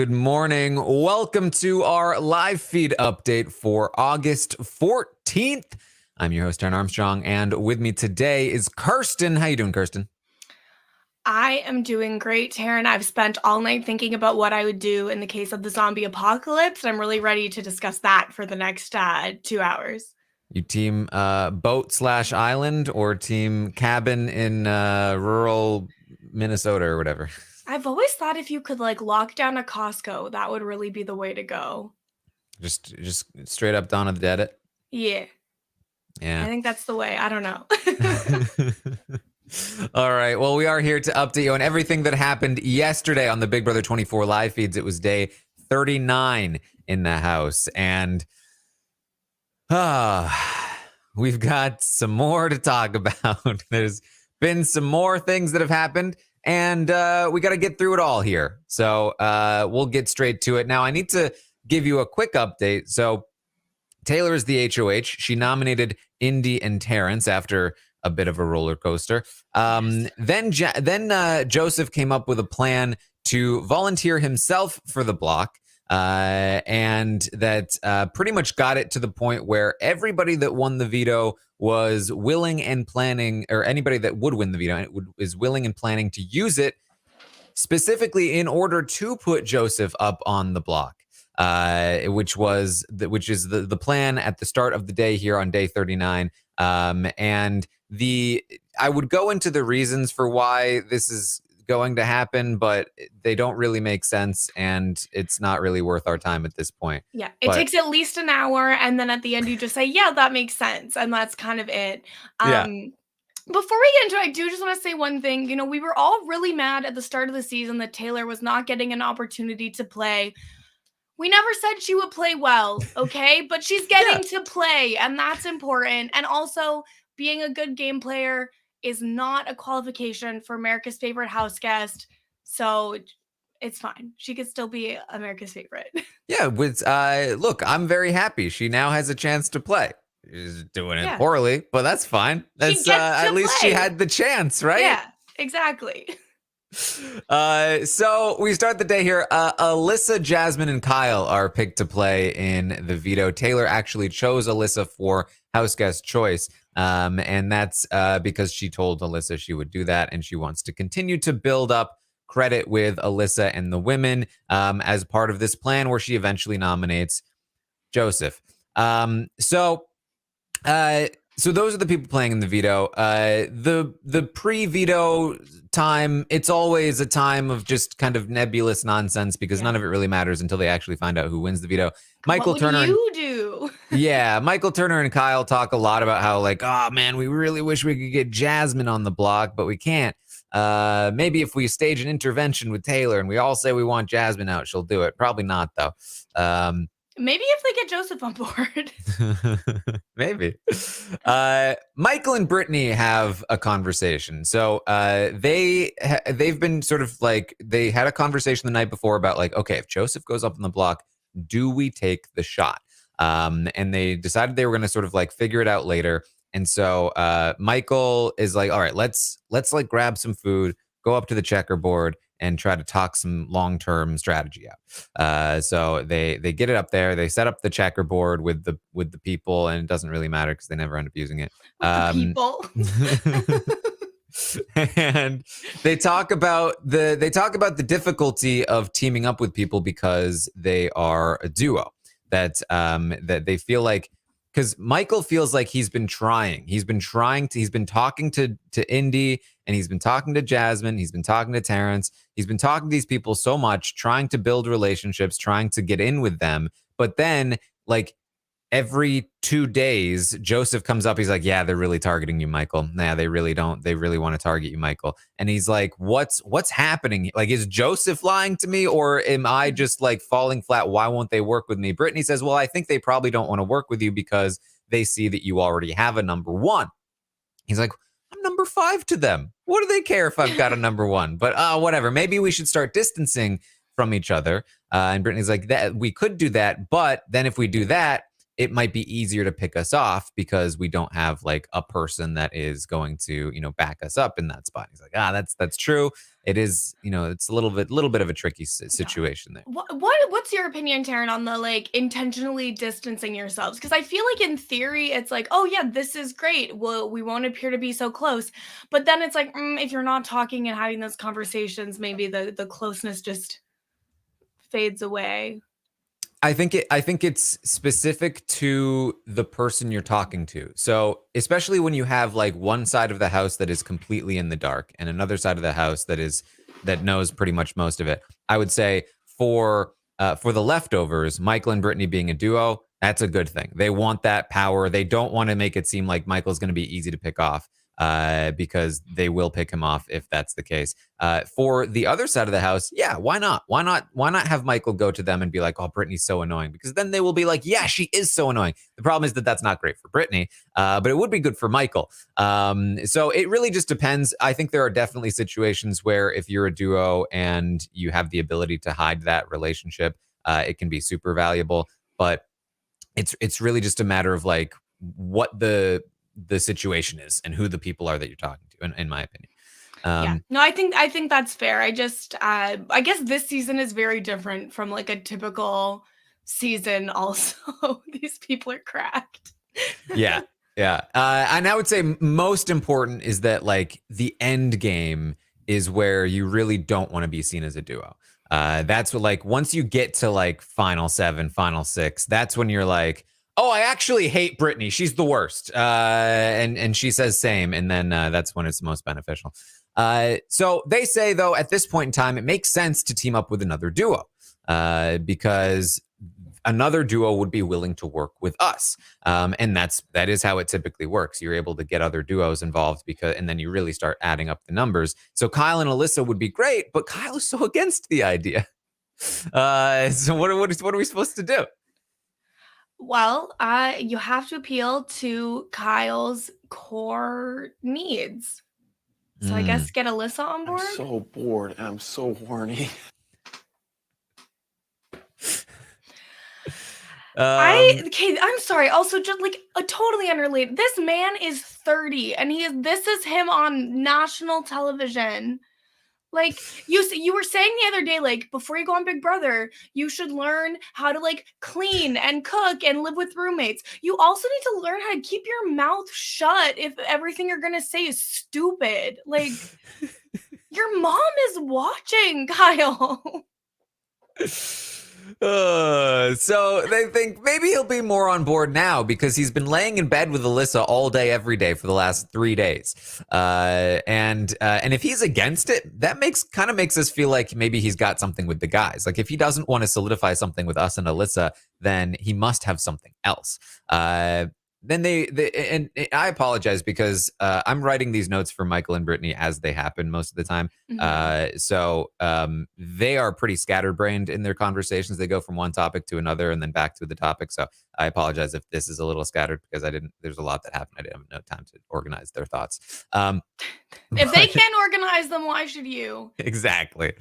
good morning. Welcome to our live feed update for August 14th. I'm your host, Taran Armstrong, and with me today is Kirsten. How you doing, Kirsten? I am doing great, Taran. I've spent all night thinking about what I would do in the case of the zombie apocalypse, and I'm really ready to discuss that for the next 2 hours. You team boat/island or team cabin in rural Minnesota or whatever? I've always thought if you could lock down a Costco, that would really be the way to go. Just straight up Dawn of the Dead it? Yeah. Yeah. I think that's the way. I don't know. All right. Well, we are here to update you on everything that happened yesterday on the Big Brother 24 live feeds. It was day 39 in the house. And we've got some more to talk about. There's been some more things that have happened. And we got to get through it all here. So we'll get straight to it. Now, I need to give you a quick update. So Taylor is the HOH. She nominated Indy and Terrence after a bit of a roller coaster. Then Joseph came up with a plan to volunteer himself for the block. And that pretty much got it to the point where everybody that won the veto was willing and planning, or anybody that would win the veto is willing and planning to use it specifically in order to put Joseph up on the block, which is the plan at the start of the day here on day 39. And I would go into the reasons for why this is going to happen, but they don't really make sense, and it's not really worth our time at this point. Yeah, it takes at least an hour, and then at the end you just say, yeah, that makes sense, and that's kind of it. Yeah. Before we get into it, I do just want to say one thing. You know, we were all really mad at the start of the season that Taylor was not getting an opportunity to play. We never said she would play well, okay? But she's getting to play, and that's important. And also, being a good game player is not a qualification for America's favorite house guest. So it's fine. She could still be America's favorite. Yeah, look, I'm very happy. She now has a chance to play. She's doing it poorly, but that's fine. That's at least she had the chance, right? Yeah, exactly. So we start the day here. Alyssa, Jasmine, and Kyle are picked to play in the veto. Taylor actually chose Alyssa for house guest choice. And that's because she told Alyssa she would do that, and she wants to continue to build up credit with Alyssa and the women as part of this plan where she eventually nominates Joseph. So those are the people playing in the veto. The pre-veto time, it's always a time of just kind of nebulous nonsense because none of it really matters until they actually find out who wins the veto. Michael Turner. What would you do? Yeah, Michael Turner and Kyle talk a lot about how oh man, we really wish we could get Jasmine on the block, but we can't. Maybe if we stage an intervention with Taylor and we all say we want Jasmine out, she'll do it. Probably not though. Maybe if they get Joseph on board. Maybe. Michael and Brittany have a conversation. So they've been sort of they had a conversation the night before about okay, if Joseph goes up on the block, do we take the shot? And they decided they were going to sort of figure it out later. And so Michael is all right, let's grab some food, go up to the checkerboard, and try to talk some long-term strategy out. So they get it up there. They set up the checkerboard with the people, and it doesn't really matter because they never end up using it. The people. And they talk about the difficulty of teaming up with people because they are a duo. That they feel because Michael feels like he's been talking to Indy, and he's been talking to Jasmine, he's been talking to Terrence, he's been talking to these people so much, trying to build relationships, trying to get in with them. But then every 2 days, Joseph comes up, he's like, yeah, they're really targeting you, Michael. Nah, they really don't. They really want to target you, Michael. And he's like, what's happening? Is Joseph lying to me, or am I just falling flat? Why won't they work with me? Brittany says, well, I think they probably don't want to work with you because they see that you already have a number one. He's like, I'm number 5 to them. What do they care if I've got a number 1? But whatever. Maybe we should start distancing from each other. And Brittany's like, that we could do that. But then if we do that, it might be easier to pick us off because we don't have a person that is going to, back us up in that spot. He's like, that's true. it is, it's a little bit of a tricky situation there. What's your opinion, Taran, on the like intentionally distancing yourselves? Because I feel like in theory it's like, oh yeah, this is great. Well, we won't appear to be so close. But then it's like, if you're not talking and having those conversations, maybe the closeness just fades away. I think it's specific to the person you're talking to. So especially when you have like one side of the house that is completely in the dark and another side of the house that knows pretty much most of it. I would say for the leftovers, Michael and Brittany being a duo, that's a good thing. They want that power. They don't want to make it seem like Michael's going to be easy to pick off. Because they will pick him off if that's the case. For the other side of the house, yeah, why not? Why not have Michael go to them and be like, oh, Brittany's so annoying? Because then they will be like, yeah, she is so annoying. The problem is that that's not great for Brittany, but it would be good for Michael. So it really just depends. I think there are definitely situations where if you're a duo and you have the ability to hide that relationship, it can be super valuable. But it's really just a matter of like what the situation is and who the people are that you're talking to, in my opinion. Yeah, no, I think that's fair. I just, I guess this season is very different from like a typical season. Also, these people are cracked. Yeah. And I would say most important is that like the end game is where you really don't want to be seen as a duo. That's what, like, once you get to like final 7, final 6, that's when you're like, oh, I actually hate Brittany. She's the worst. And she says same. And then that's when it's most beneficial. So they say, though, at this point in time, it makes sense to team up with another duo because another duo would be willing to work with us. And that is how it typically works. You're able to get other duos involved and then you really start adding up the numbers. So Kyle and Alyssa would be great, but Kyle is so against the idea. So what are we supposed to do? Well, you have to appeal to Kyle's core needs. So I guess get Alyssa on board. I'm so bored. I'm so horny. I'm sorry. Also, just like a totally unrelated. This man is 30, and this is him on national television. Like you were saying the other day, like before you go on Big Brother, you should learn how to like clean and cook and live with roommates. You also need to learn how to keep your mouth shut if everything you're gonna say is stupid. Like your mom is watching, Kyle. So they think maybe he'll be more on board now because he's been laying in bed with Alyssa all day, every day for the last 3 days. And if he's against it, that makes us feel like maybe he's got something with the guys. Like if he doesn't want to solidify something with us and Alyssa, then he must have something else. Then and I apologize because I'm writing these notes for Michael and Brittany as they happen most of the time. Mm-hmm. So they are pretty scatterbrained in their conversations. They go from one topic to another and then back to the topic. So I apologize if this is a little scattered because there's a lot that happened. I didn't have no time to organize their thoughts. If they can't organize them, why should you? Exactly.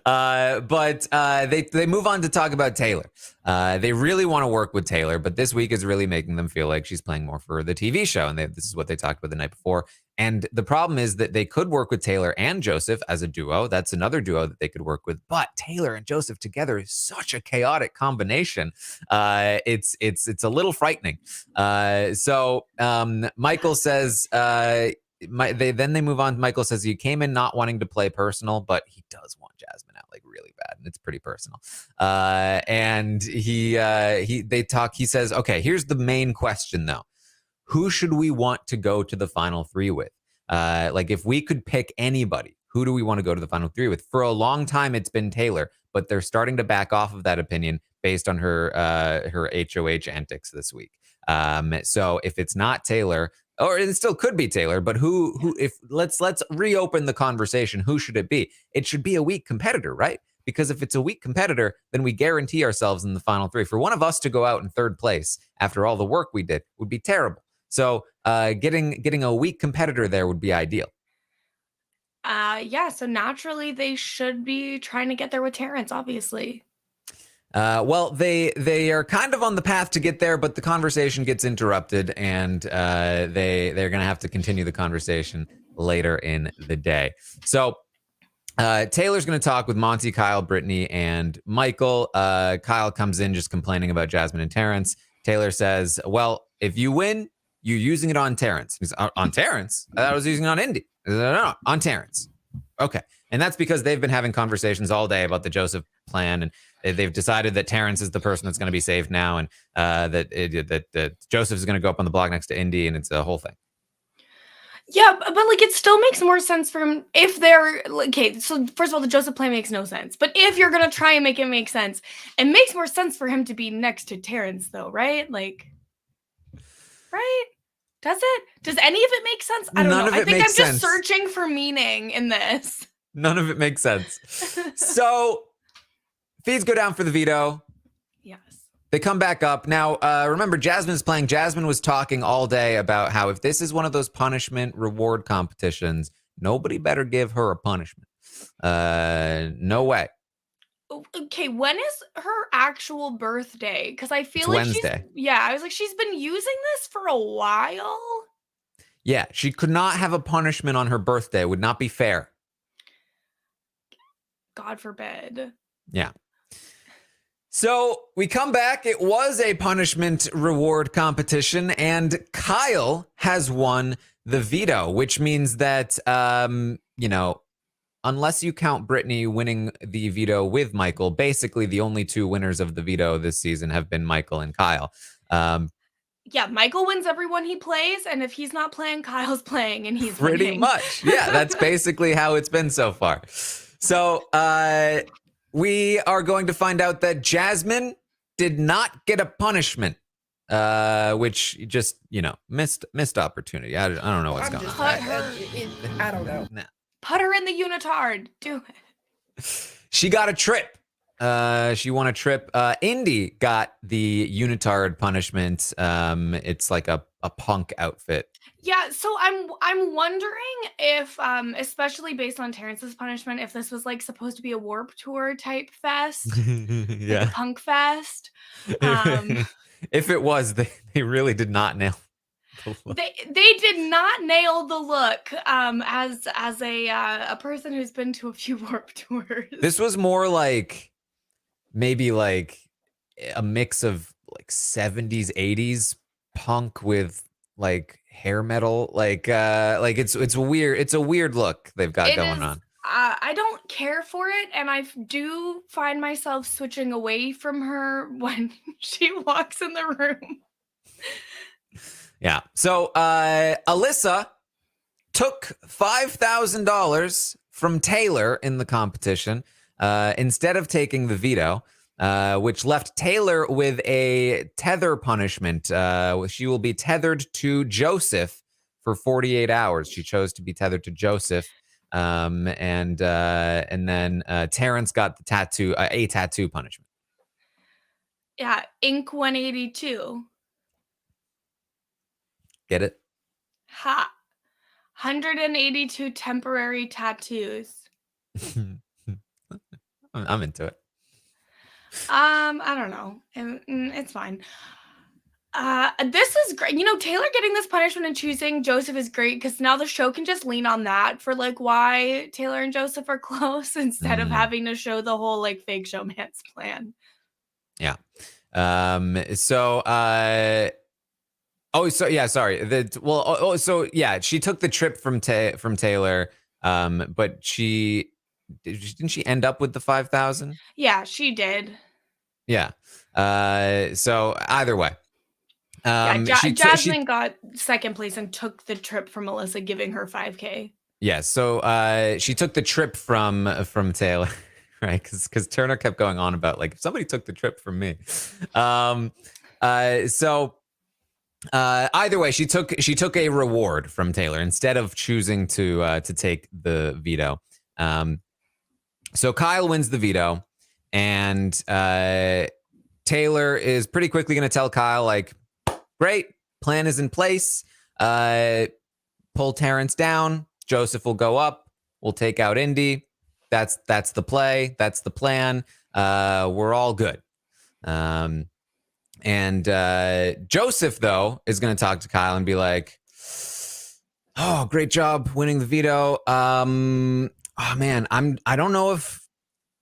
But they move on to talk about Taylor. They really want to work with Taylor, but this week is really making them feel like she's playing more for the TV show. And this is what they talked about the night before. And the problem is that they could work with Taylor and Joseph as a duo. That's another duo that they could work with. But Taylor and Joseph together is such a chaotic combination. It's a little frightening. So Michael says, they move on. Michael says he came in not wanting to play personal, but he does want Jasmine out like really bad, and it's pretty personal. And they talk. He says, okay, here's the main question though: who should we want to go to the final 3 with? Like if we could pick anybody, who do we want to go to the final 3 with? For a long time, it's been Taylor, but they're starting to back off of that opinion based on her HOH antics this week. So if it's not Taylor, or it still could be Taylor, but who if let's reopen the conversation. Who should it be? It should be a weak competitor, right? Because if it's a weak competitor, then we guarantee ourselves in the final 3. For one of us to go out in 3rd place after all the work we did would be terrible. So getting a weak competitor there would be ideal. Yeah, so naturally they should be trying to get there with Terrence, obviously. Well, they are kind of on the path to get there, but the conversation gets interrupted, and they're going to have to continue the conversation later in the day. So Taylor's going to talk with Monty, Kyle, Brittany, and Michael. Kyle comes in just complaining about Jasmine and Terrence. Taylor says, well, if you win, you're using it on Terrence. He's on Terrence? I thought I was using it on Indy. No, on Terrence. Okay. And that's because they've been having conversations all day about the Joseph plan, and they've decided that Terrence is the person that's going to be saved now, and that Joseph is going to go up on the block next to Indy, and it's a whole thing. Yeah, but like it still makes more sense for him if they're okay. So first of all, the Joseph plan makes no sense. But if you're gonna try and make it make sense, it makes more sense for him to be next to Terrence, though, right? Like, right? Does it? Does any of it make sense? I don't None know. of it I think I'm makes just sense. searching for meaning in this. None of it makes sense. So feeds go down for the veto. Yes. They come back up. Now, remember, Jasmine's playing. Jasmine was talking all day about how if this is one of those punishment reward competitions, nobody better give her a punishment. No way. Okay, when is her actual birthday? Because I feel It's like Wednesday. I was like, she's been using this for a while. Yeah, she could not have a punishment on her birthday. It would not be fair. God forbid. Yeah. So we come back. It was a punishment reward competition, and Kyle has won the veto, which means that, unless you count Brittany winning the veto with Michael, basically the only two winners of the veto this season have been Michael and Kyle. Yeah, Michael wins everyone he plays, and if he's not playing, Kyle's playing, and he's Pretty winning. much. Yeah, that's basically how it's been so far. So we are going to find out that Jasmine did not get a punishment, which just, missed opportunity. I don't know what's going on. I don't know. Nah. Put her in the unitard. Do it. She got a trip. She won a trip. Indy got the unitard punishment. It's like a punk outfit. Yeah, so I'm wondering if, especially based on Terrence's punishment, if this was like supposed to be a Warped Tour type fest, Yeah, like a punk fest. If it was, they really did not nail. They did not nail the look. As a person who's been to a few Warped Tours, this was more like maybe like a mix of like 70s, 80s punk with like hair metal, like it's weird. It's a weird look they've got going on. I don't care for it, and I do find myself switching away from her when she walks in the room. Yeah. So Alyssa took $5,000 from Taylor in the competition instead of taking the veto, which left Taylor with a tether punishment. She will be tethered to Joseph for 48 hours. She chose to be tethered to Joseph. And then Terrence got the tattoo, a tattoo punishment. Yeah, Ink 182. Get it? Ha. 182 temporary tattoos. I'm into it. I don't know. It's fine. This is great. Taylor getting this punishment and choosing Joseph is great because now the show can just lean on that for like why Taylor and Joseph are close instead of having to show the whole like fake showman's plan. Yeah. She took the trip from Taylor, but didn't she end up with the 5,000? Yeah, she did. Yeah. So either way, Jasmine got second place and took the trip from Alyssa, giving her 5K. Yeah. So she took the trip from Taylor, right? Because Turner kept going on about like if somebody took the trip from me. Either way, she took a reward from Taylor instead of choosing to take the veto. So Kyle wins the veto, and Taylor is pretty quickly going to tell Kyle like, "Great, plan is in place. Pull Terrence down. Joseph will go up. We'll take out Indy. That's the play. That's the plan. We're all good." And Joseph, though, is going to talk to Kyle and be like, "Oh, great job winning the veto. Oh man, I don't know if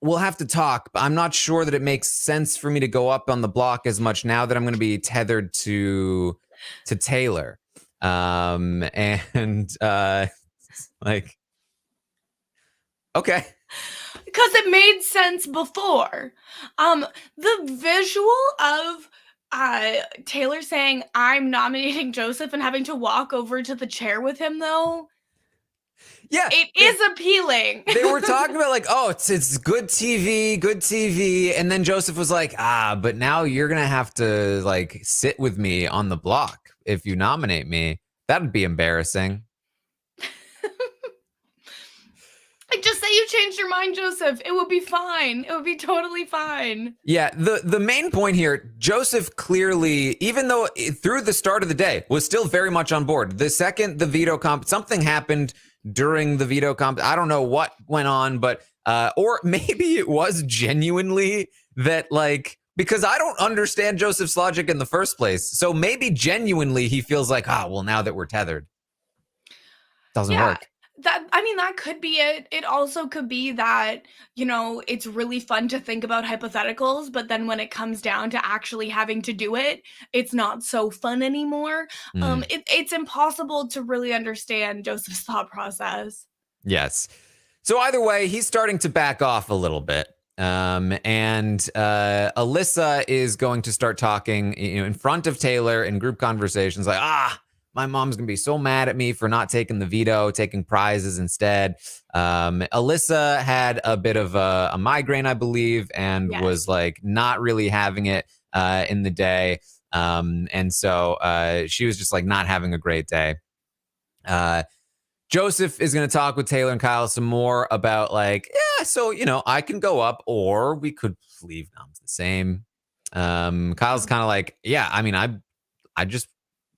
we'll have to talk, but I'm not sure that it makes sense for me to go up on the block as much now that I'm going to be tethered to Taylor. And like, okay. Because it made sense before. The visual of Taylor saying, I'm nominating Joseph and having to walk over to the chair with him, though. Yeah. It is appealing. They were talking about like, oh, it's good TV. And then Joseph was like, but now you're going to have to like sit with me on the block if you nominate me. That'd be embarrassing. Like, just say you changed your mind, Joseph. It would be fine. It would be totally fine. Yeah, the main point here, Joseph clearly, even though through the start of the day, was still very much on board. The second the veto comp, something happened during the veto comp. I don't know what went on, but or maybe it was genuinely that like, because I don't understand Joseph's logic in the first place. So maybe genuinely he feels like, well, now that we're tethered, doesn't work. That could be it. It also could be that, it's really fun to think about hypotheticals, but then when it comes down to actually having to do it, it's not so fun anymore. It's impossible to really understand Joseph's thought process. Yes. So either way, he's starting to back off a little bit. And Alyssa is going to start talking, in front of Taylor in group conversations like, my mom's going to be so mad at me for not taking the veto, taking prizes instead. Alyssa had a bit of a migraine, I believe, and was like not really having it in the day. And so she was just like not having a great day. Joseph is going to talk with Taylor and Kyle some more about like, so, I can go up or we could leave noms the same. Kyle's kind of like, I just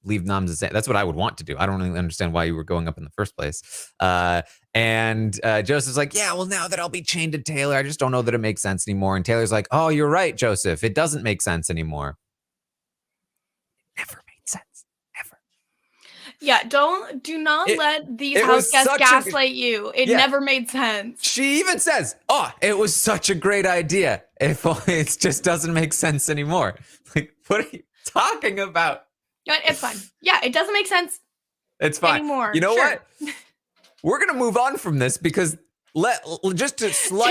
leave noms the same. That's what I would want to do. I don't really understand why you were going up in the first place. And Joseph's like, well, now that I'll be chained to Taylor, I just don't know that it makes sense anymore. And Taylor's like, oh, you're right, Joseph. It doesn't make sense anymore. Never made sense. Ever. Yeah, do not let these house guests gaslight you. It never made sense. She even says, it was such a great idea. If only it just doesn't make sense anymore. Like, what are you talking about? It's fine. Yeah, it doesn't make sense. It's fine. Anymore. You know what? We're gonna move on from this because just to small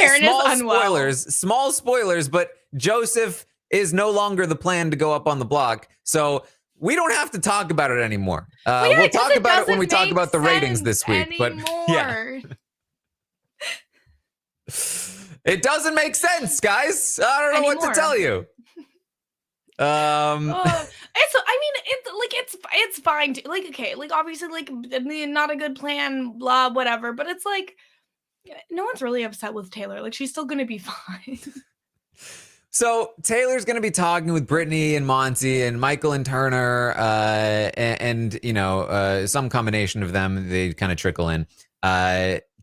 spoilers, but Joseph is no longer the plan to go up on the block. So we don't have to talk about it anymore. We'll talk about it when we talk about the ratings this week. Anymore. But it doesn't make sense, guys. I don't know what to tell you. It's fine to, like, okay, like, obviously, like, not a good plan, blah, whatever, but it's like, no one's really upset with Taylor. Like, she's still gonna be fine. So Taylor's gonna be talking with Brittany and Monty and Michael and Turner, and some combination of them. They kind of trickle in.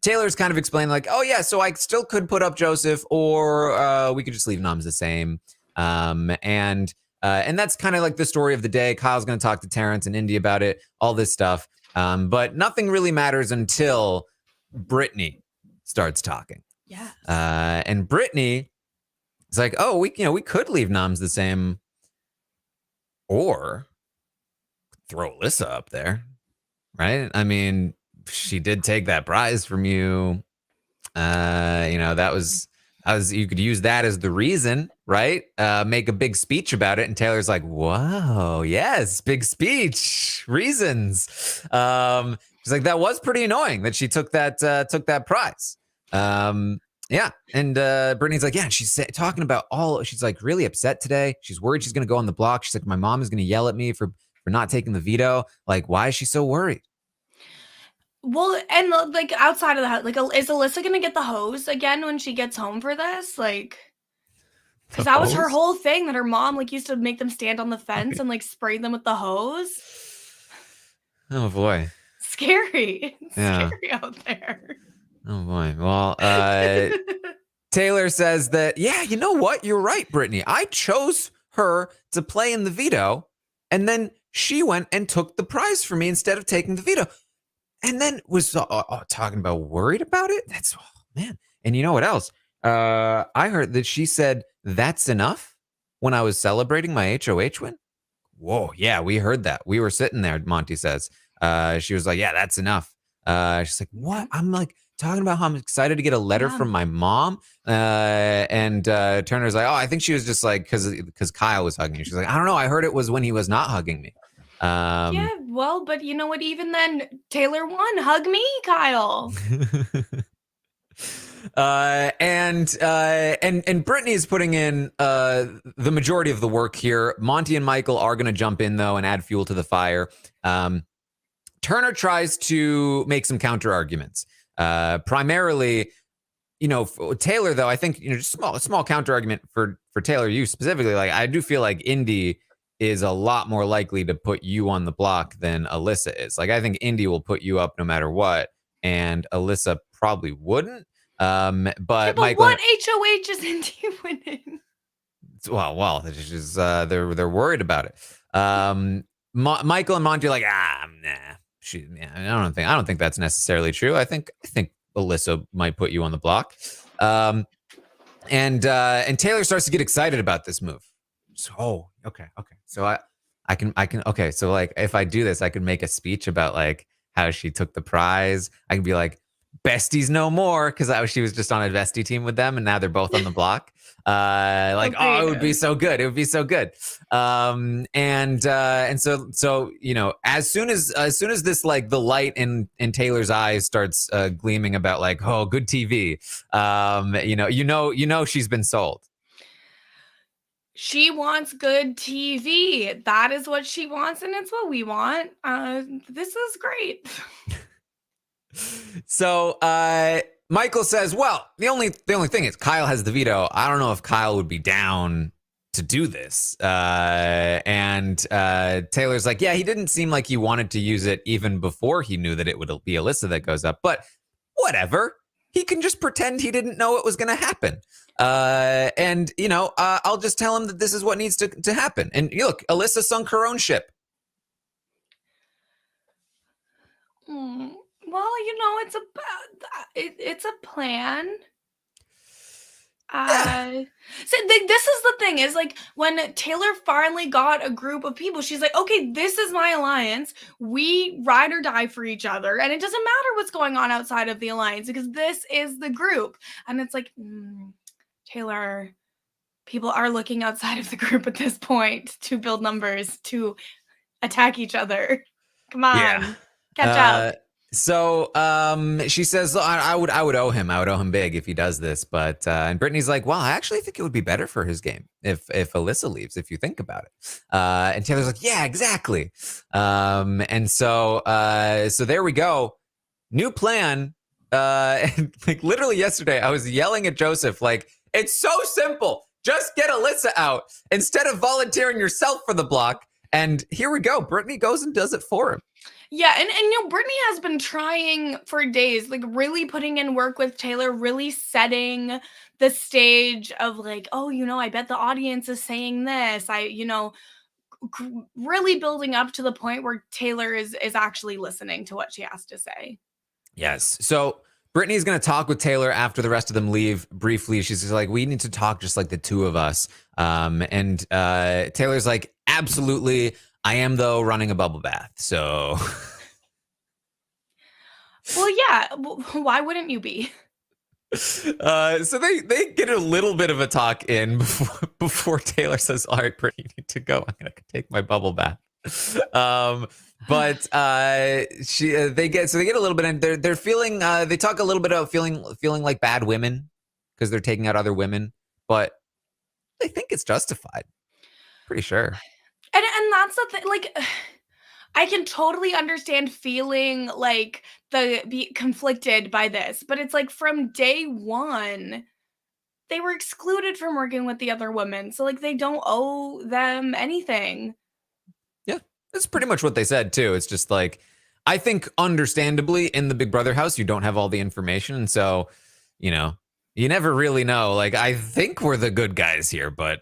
Taylor's kind of explaining like, so I still could put up Joseph, or we could just leave noms the same. And that's kind of like the story of the day. Kyle's going to talk to Terrence and Indy about it, all this stuff. But nothing really matters until Brittany starts talking. Yeah. And Brittany is like, we could leave noms the same, or throw Alyssa up there, right? I mean, she did take that prize from you. That was you could use that as the reason, right? Make a big speech about it. And Taylor's like, whoa, yes, big speech, reasons. She's like, that was pretty annoying that she took that prize. And Brittany's like, she's talking about she's like really upset today. She's worried she's going to go on the block. She's like, my mom is going to yell at me for not taking the veto. Like, why is she so worried? Well, and like outside of the house, like, is Alyssa gonna get the hose again when she gets home for this? Like, because that was her whole thing, that her mom like used to make them stand on the fence and like spray them with the hose. Oh boy, scary! It's scary out there. Oh boy. Well, Taylor says that you know what? You're right, Brittany. I chose her to play in the veto, and then she went and took the prize for me instead of taking the veto. and then was talking about worried about it. That's man. And you know what else? I heard that she said that's enough when I was celebrating my HOH win. Whoa, yeah, we heard that. We were sitting there, Monty says. She was like, yeah, that's enough. She's like, what? I'm like talking about how I'm excited to get a letter from my mom. And Turner's like, oh, I think she was just like, because Kyle was hugging you. She's like, I don't know. I heard it was when he was not hugging me. Yeah, well, but you know what? Even then, Taylor won. Hug me, Kyle. And Brittany is putting in the majority of the work here. Monty and Michael are going to jump in though and add fuel to the fire. Turner tries to make some counter arguments. Primarily, Taylor though, I think just small counter argument for Taylor, you specifically. Like I do feel like Indy is a lot more likely to put you on the block than Alyssa is. Like I think Indy will put you up no matter what, and Alyssa probably wouldn't. But Michael, what HOH is Indy winning? Well, it's just, they're worried about it. Michael and Monty are like, nah. I don't think that's necessarily true. I think Alyssa might put you on the block. And Taylor starts to get excited about this move. So, okay. So I can, okay. So like, if I do this, I can make a speech about like how she took the prize. I can be like, besties no more, because she was just on a bestie team with them, and now they're both on the block. It would be so good. It would be so good. And so as soon as this like the light in Taylor's eyes starts gleaming about like, oh, good TV, she's been sold. She wants good TV. That is what she wants, and it's what we want. This is great. So Michael says, well, the only thing is Kyle has the veto. I don't know if Kyle would be down to do this. And Taylor's like, yeah, he didn't seem like he wanted to use it even before he knew that it would be Alyssa that goes up. But whatever. He can just pretend he didn't know it was going to happen. I'll just tell him that this is what needs to happen. And look, Alyssa sunk her own ship. Well, it's a plan. So this is the thing is like when Taylor finally got a group of people, she's like, okay, this is my alliance. We ride or die for each other. And it doesn't matter what's going on outside of the alliance because this is the group. And it's like, Taylor, people are looking outside of the group at this point to build numbers, to attack each other. Come on, catch up. So she says, I would owe him big if he does this. But and Brittany's like, well, I actually think it would be better for his game if Alyssa leaves, if you think about it. And Taylor's like, yeah, exactly. And so there we go. New plan. And like literally yesterday, I was yelling at Joseph, like, it's so simple. Just get Alyssa out instead of volunteering yourself for the block. And here we go. Brittany goes and does it for him. Yeah, and Brittany has been trying for days, like really putting in work with Taylor, really setting the stage of like, oh, I bet the audience is saying this. Really building up to the point where Taylor is actually listening to what she has to say. Yes. So Brittany's going to talk with Taylor after the rest of them leave briefly. She's just like, we need to talk just like the two of us. And Taylor's like, absolutely. I am, though, running a bubble bath, so... Well, yeah. Why wouldn't you be? So they get a little bit of a talk in before Taylor says, all right, Brittany, you need to go. I'm going to take my bubble bath. But they get a little bit in. They're feeling, they talk a little bit about feeling like bad women because they're taking out other women, but they think it's justified. Pretty sure. And that's the thing, like, I can totally understand feeling like be conflicted by this, but it's like from day one, they were excluded from working with the other women. So like they don't owe them anything. Yeah, that's pretty much what they said too. It's just like, I think understandably in the Big Brother house, you don't have all the information. And so, you never really know. Like, I think we're the good guys here, but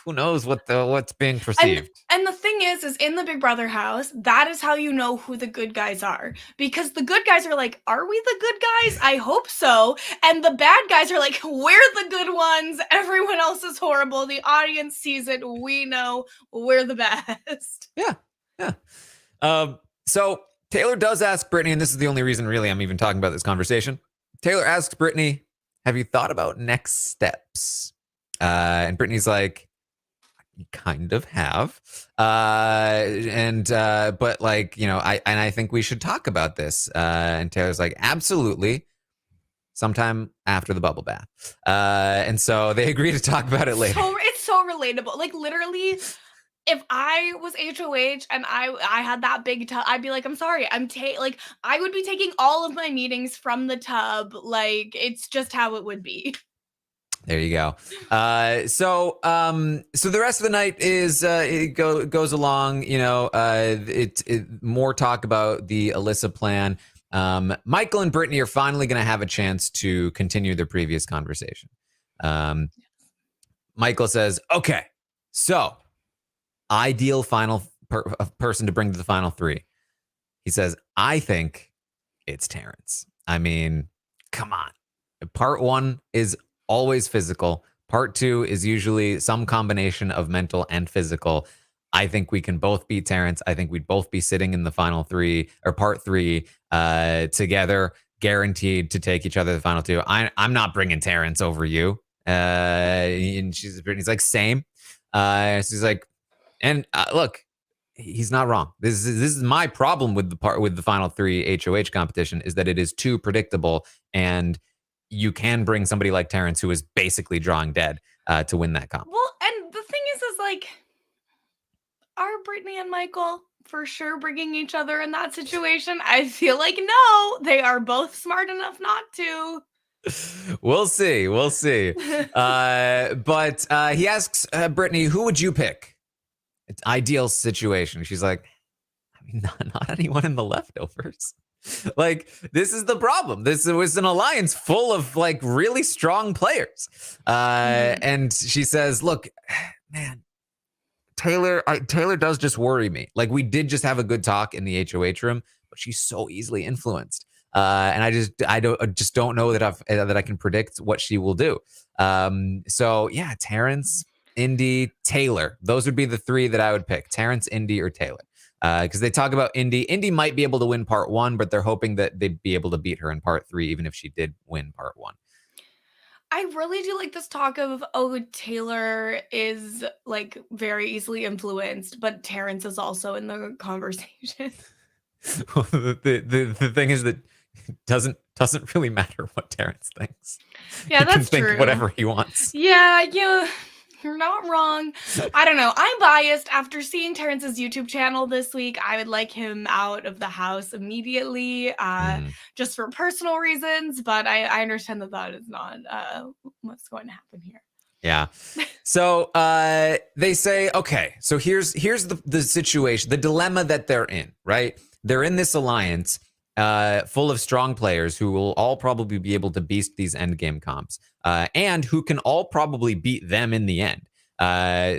who knows what's being perceived. And the thing is in the Big Brother house, that is how you know who the good guys are. Because the good guys are like, are we the good guys? I hope so. And the bad guys are like, we're the good ones. Everyone else is horrible. The audience sees it. We know we're the best. Yeah. So Taylor does ask Brittany, and this is the only reason really I'm even talking about this conversation. Taylor asks Brittany, have you thought about next steps? And Brittany's like, kind of have. But like, you know, I think we should talk about this. And Taylor's like, absolutely. Sometime after the bubble bath. And so they agree to talk about it later. It's so relatable. Like literally, if I was HOH and I had that big tub, I'd be like, I'm sorry, like I would be taking all of my meetings from the tub. Like it's just how it would be. There you go. So the rest of the night is it goes along. You know, it more talk about the Alyssa plan. Michael and Brittany are finally going to have a chance to continue their previous conversation. Michael says, "Okay, so ideal final person to bring to the final three." He says, "I think it's Terrence. I mean, come on. Part one is always physical. Part two is usually some combination of mental and physical. I think we can both beat Terrence. I think we'd both be sitting in the final three or part three together, guaranteed to take each other to the final two. I'm not bringing Terrence over you." And Brittany's like, same. She's like, and look, he's not wrong. This is my problem with the final three HOH competition is that it is too predictable, and you can bring somebody like Terrence who is basically drawing dead to win that comp. Well, and the thing is like, are Brittany and Michael for sure bringing each other in that situation? I feel like no, they are both smart enough not to. We'll see. But he asks Brittany, who would you pick? It's ideal situation. She's like, I mean, not anyone in the leftovers. Like, this is the problem. This was an alliance full of like really strong players. And she says, look, man, Taylor does just worry me. Like, we did just have a good talk in the HOH room, but she's so easily influenced. And I just don't know that I can predict what she will do. So yeah, Terrence, Indy, Taylor. Those would be the three that I would pick. Terrence, Indy, or Taylor. Because they talk about Indy. Indy might be able to win part one, but they're hoping that they'd be able to beat her in part three, even if she did win part one. I really do like this talk of, Taylor is like very easily influenced, but Terrence is also in the conversation. the thing is that it doesn't really matter what Terrence thinks. Yeah, he that's can think true. whatever he wants. Yeah, you're not wrong. I don't know. I'm biased. After seeing Terrence's YouTube channel this week, I would like him out of the house immediately, just for personal reasons. But I understand that is not what's going to happen here. Yeah. So they say, okay, so here's the situation, the dilemma that they're in, right? They're in this alliance full of strong players who will all probably be able to beast these endgame comps and who can all probably beat them in the end.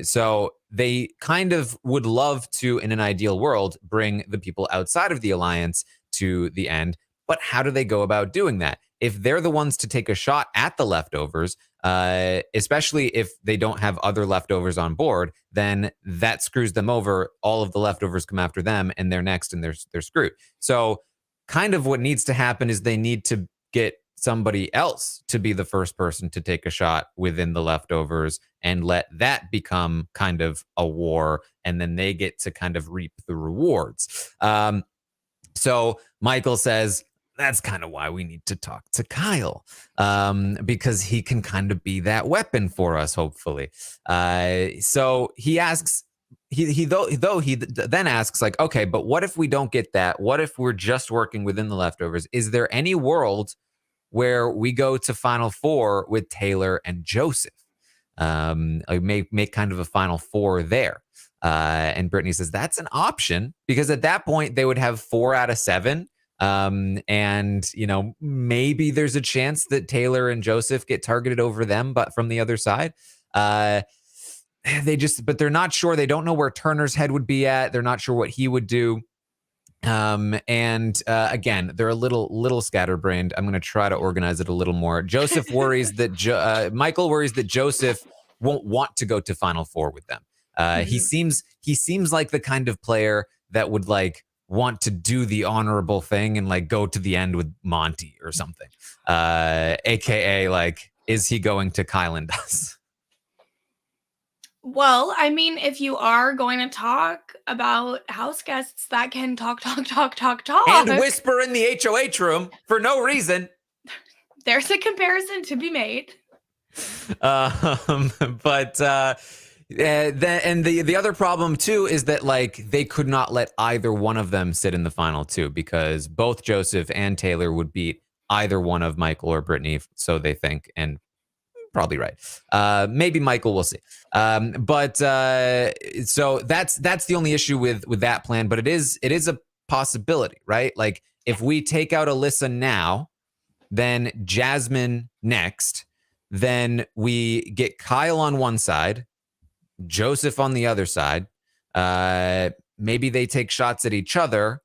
So they kind of would love to, in an ideal world, bring the people outside of the alliance to the end. But how do they go about doing that? If they're the ones to take a shot at the leftovers, especially if they don't have other leftovers on board, then that screws them over. All of the leftovers come after them and they're next and they're screwed. So kind of what needs to happen is they need to get somebody else to be the first person to take a shot within the leftovers and let that become kind of a war. And then they get to kind of reap the rewards. So Michael says, that's kind of why we need to talk to Kyle, because he can kind of be that weapon for us, hopefully. So he asks, he then asks, like, okay, but what if we don't get that? What if we're just working within the leftovers? Is there any world where we go to Final Four with Taylor and Joseph? Make kind of a Final Four there. And Brittany says that's an option because at that point they would have 4 out of 7. And, maybe there's a chance that Taylor and Joseph get targeted over them, but from the other side. but they're not sure. They don't know where Turner's head would be at. They're not sure what he would do. Again, they're a little scatterbrained. I'm going to try to organize it a little more. Joseph worries that Michael worries that Joseph won't want to go to Final Four with them. He seems like the kind of player that would like want to do the honorable thing and like go to the end with Monty or something. AKA like, is he going to Kyle and us? Well, I mean, if you are going to talk about house guests that can talk, and whisper in the HOH room for no reason, there's a comparison to be made. But the other problem too is that like they could not let either one of them sit in the final two because both Joseph and Taylor would beat either one of Michael or Brittany, so they think, and probably right. Maybe Michael, we'll see. So that's the only issue with that plan, but it is a possibility, right? Like if we take out Alyssa now, then Jasmine next, then we get Kyle on one side, Joseph on the other side. Maybe they take shots at each other,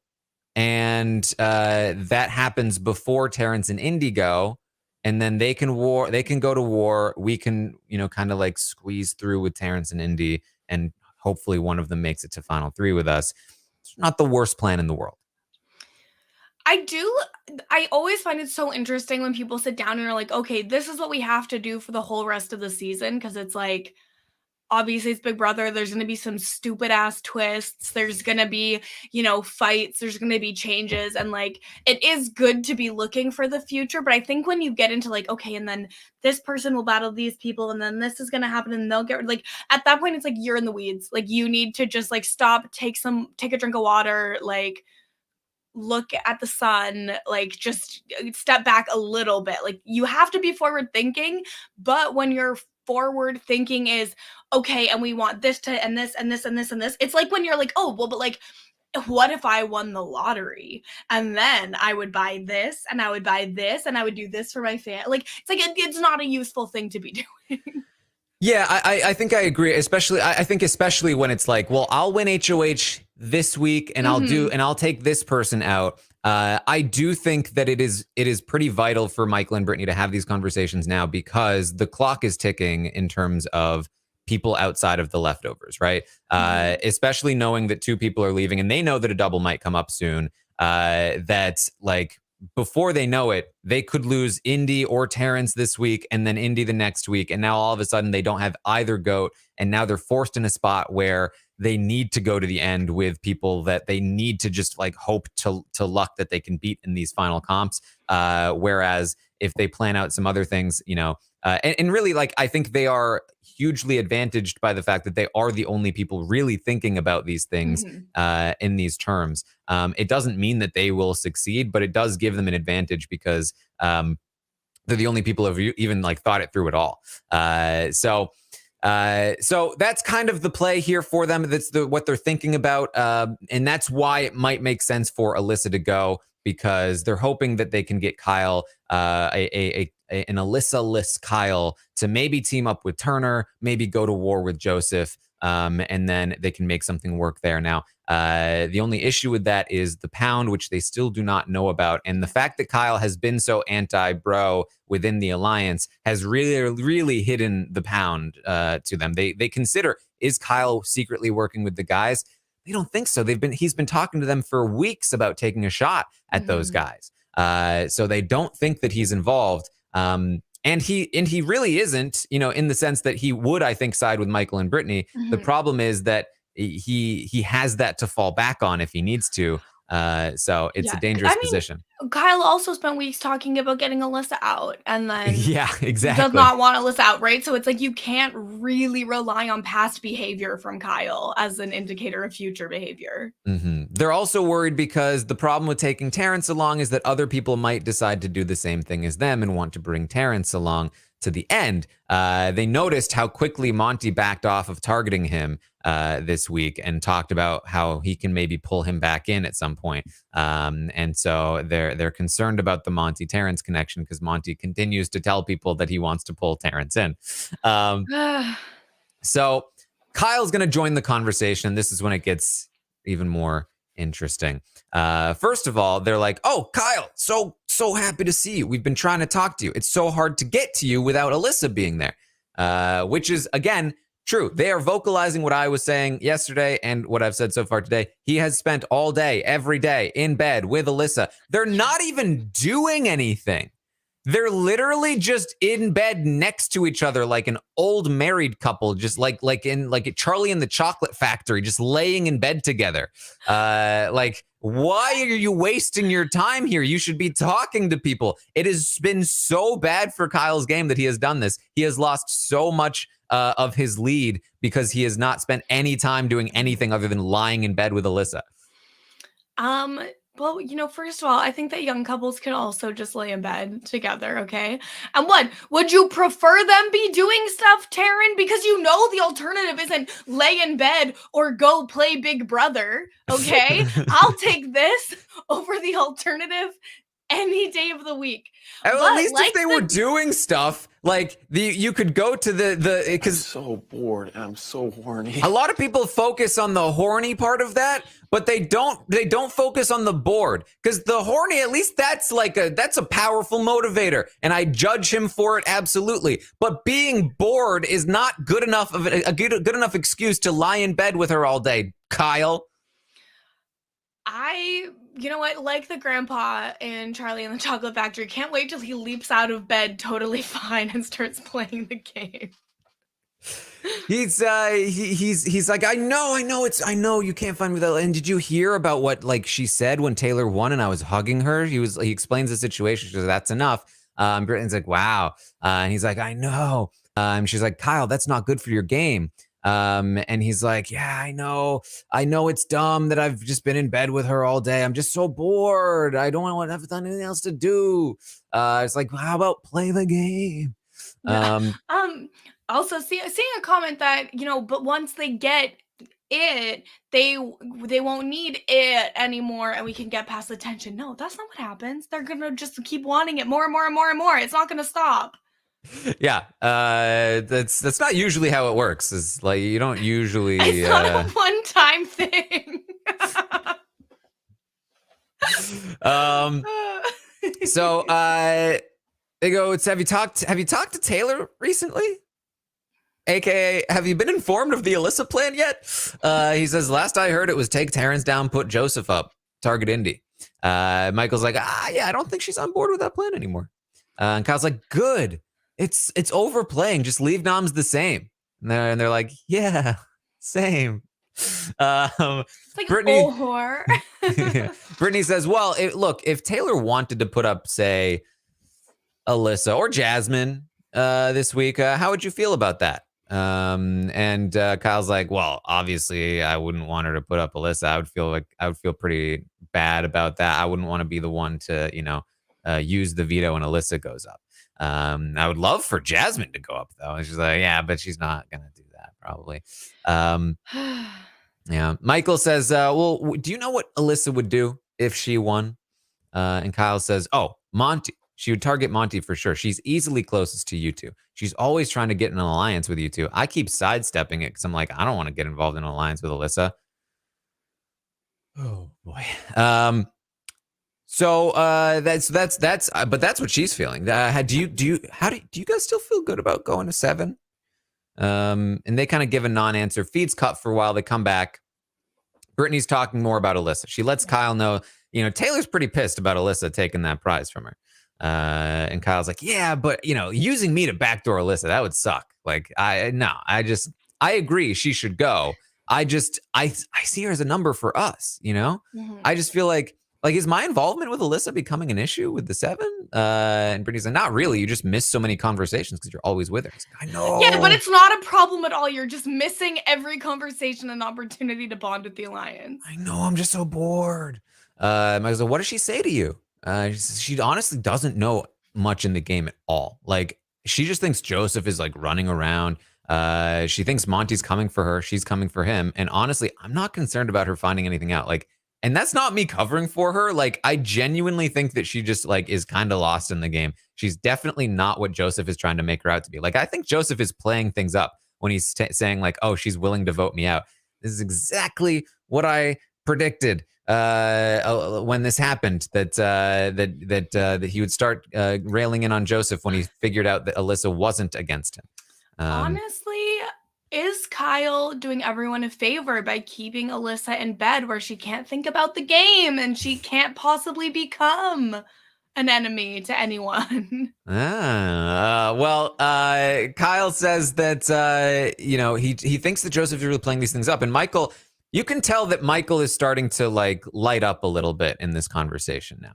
and that happens before Terrence and Indy go. And then they can go to war. We can, kind of like squeeze through with Terrence and Indy, and hopefully one of them makes it to Final Three with us. It's not the worst plan in the world. I always find it so interesting when people sit down and are like, okay, this is what we have to do for the whole rest of the season. Because it's like, obviously it's Big Brother. There's going to be some stupid ass twists. There's going to be, fights. There's going to be changes. And like, it is good to be looking for the future. But I think when you get into like, okay, and then this person will battle these people and then this is going to happen and they'll get like, at that point, it's like, you're in the weeds. Like you need to just like stop, take a drink of water, like look at the sun, like just step back a little bit. Like you have to be forward thinking, but when you're forward thinking is okay, and we want this to and this and this and this and this. It's like when you're like, oh, well, but like, what if I won the lottery and then I would buy this and I would buy this and I would do this for my family? Like, it's like it's not a useful thing to be doing. Yeah, I think I agree. Especially when it's like, well, I'll win HOH this week and I'll take this person out. I do think that it is pretty vital for Michael and Brittany to have these conversations now because the clock is ticking in terms of people outside of the leftovers, right? Especially knowing that two people are leaving and they know that a double might come up soon. That's like, before they know it, they could lose Indy or Terrence this week and then Indy the next week. And now all of a sudden they don't have either goat. And now they're forced in a spot where they need to go to the end with people that they need to just like hope to luck that they can beat in these final comps. Whereas if they plan out some other things, and really like, I think they are hugely advantaged by the fact that they are the only people really thinking about these things in these terms. It doesn't mean that they will succeed, but it does give them an advantage because they're the only people who have even like thought it through at all. So that's kind of the play here for them. That's what they're thinking about. And that's why it might make sense for Alyssa to go, because they're hoping that they can get Kyle, an Alyssa-less Kyle, to maybe team up with Turner, maybe go to war with Joseph, and then they can make something work there. Now, the only issue with that is the pound, which they still do not know about. And the fact that Kyle has been so anti-bro within the alliance has really, really hidden the pound to them. They consider, is Kyle secretly working with the guys? They don't think so. He's been talking to them for weeks about taking a shot at those guys. So they don't think that he's involved. And he really isn't, in the sense that he would, I think, side with Michael and Brittany. The problem is that he has that to fall back on if he needs to. So it's a dangerous position. Kyle also spent weeks talking about getting Alyssa out, and then exactly does not want Alyssa out, right? So it's like you can't really rely on past behavior from Kyle as an indicator of future behavior. They're also worried because the problem with taking Terrence along is that other people might decide to do the same thing as them and want to bring Terrence along to the end. They noticed how quickly Monty backed off of targeting him this week and talked about how he can maybe pull him back in at some point. And so they're concerned about the Monty Terrence connection because Monty continues to tell people that he wants to pull Terrence in. So Kyle's going to join the conversation. This is when it gets even more interesting. First of all, they're like, oh, Kyle, so happy to see you. We've been trying to talk to you. It's so hard to get to you without Alyssa being there, which is, again, true. They are vocalizing what I was saying yesterday and what I've said so far today. He has spent all day, every day in bed with Alyssa. They're not even doing anything. They're literally just in bed next to each other like an old married couple, just like Charlie and the Chocolate Factory, just laying in bed together. Like, why are you wasting your time here? You should be talking to people. It has been so bad for Kyle's game that he has done this. He has lost so much of his lead because he has not spent any time doing anything other than lying in bed with Alyssa. Well, first of all, I think that young couples can also just lay in bed together, okay? And what? Would you prefer them be doing stuff, Taran? Because the alternative isn't lay in bed or go play Big Brother, okay? I'll take this over the alternative any day of the week. At least if they were doing stuff, like you could go to the because so bored. I'm so horny. a lot of people focus on the horny part of that, but they don't focus on the bored, because the horny, at least that's a powerful motivator, and I judge him for it absolutely. But being bored is not good enough of a good enough excuse to lie in bed with her all day, Kyle. You know what? Like the grandpa in Charlie and the Chocolate Factory, can't wait till he leaps out of bed totally fine and starts playing the game. He's like, I know you can't find me that. And did you hear about what she said when Taylor won and I was hugging her? He explains the situation. She goes, that's enough. Brittany's like, wow. And he's like, I know. She's like, Kyle, that's not good for your game. And he's like, yeah, I know it's dumb that I've just been in bed with her all day. I'm just so bored. I don't want to have anything else to do. It's like, how about play the game? Also seeing a comment that, but once they get it, they won't need it anymore and we can get past the tension. No, that's not what happens. They're going to just keep wanting it more and more and more and more. It's not going to stop. Yeah, that's not usually how it works. It's like you don't usually. It's not a one-time thing. So they go. It's have you talked to Taylor recently? AKA, have you been informed of the Alyssa plan yet? He says, last I heard, it was take Terrence down, put Joseph up, target Indy. Michael's like, yeah, I don't think she's on board with that plan anymore. And Kyle's like, good. It's overplaying. Just leave noms the same. And they're like, yeah, same. Like Brittany, whore. Brittany says, well, look, if Taylor wanted to put up, say, Alyssa or Jasmine this week, how would you feel about that? And Kyle's like, well, obviously I wouldn't want her to put up Alyssa. I would feel pretty bad about that. I wouldn't want to be the one to, use the veto when Alyssa goes up. I would love for Jasmine to go up though. And she's like, yeah, but she's not going to do that probably. Yeah. Michael says, well, do you know what Alyssa would do if she won? And Kyle says, oh, Monty. She would target Monty for sure. She's easily closest to you two. She's always trying to get in an alliance with you two. I keep sidestepping it because I'm like, I don't want to get involved in an alliance with Alyssa. Oh boy. So but that's what she's feeling. Do you guys still feel good about going to 7? And they kind of give a non-answer. Feed's cut for a while. They come back. Brittany's talking more about Alyssa. She lets Kyle know, Taylor's pretty pissed about Alyssa taking that prize from her. And Kyle's like, yeah, but using me to backdoor Alyssa, that would suck. Like, I agree she should go. I see her as a number for us, Mm-hmm. I just feel like is my involvement with Alyssa becoming an issue with the 7? And Brittany's like, not really. You just miss so many conversations because you're always with her. Like, I know. Yeah, but it's not a problem at all. You're just missing every conversation and opportunity to bond with the alliance. I know. I'm just so bored. I was like, what does she say to you? She honestly doesn't know much in the game at all. Like, she just thinks Joseph is like running around. She thinks Monty's coming for her. She's coming for him. And honestly, I'm not concerned about her finding anything out. Like, and that's not me covering for her. Like, I genuinely think that she just is kind of lost in the game. She's definitely not what Joseph is trying to make her out to be. Like, I think Joseph is playing things up. when he's saying like, oh, she's willing to vote me out. This is exactly what I predicted when this happened, that he would start railing in on Joseph when he figured out that Alyssa wasn't against him. Honestly, is Kyle doing everyone a favor by keeping Alyssa in bed where she can't think about the game and she can't possibly become an enemy to anyone? Kyle says that he thinks that Joseph is really playing these things up, and Michael, you can tell that Michael is starting to like light up a little bit in this conversation now.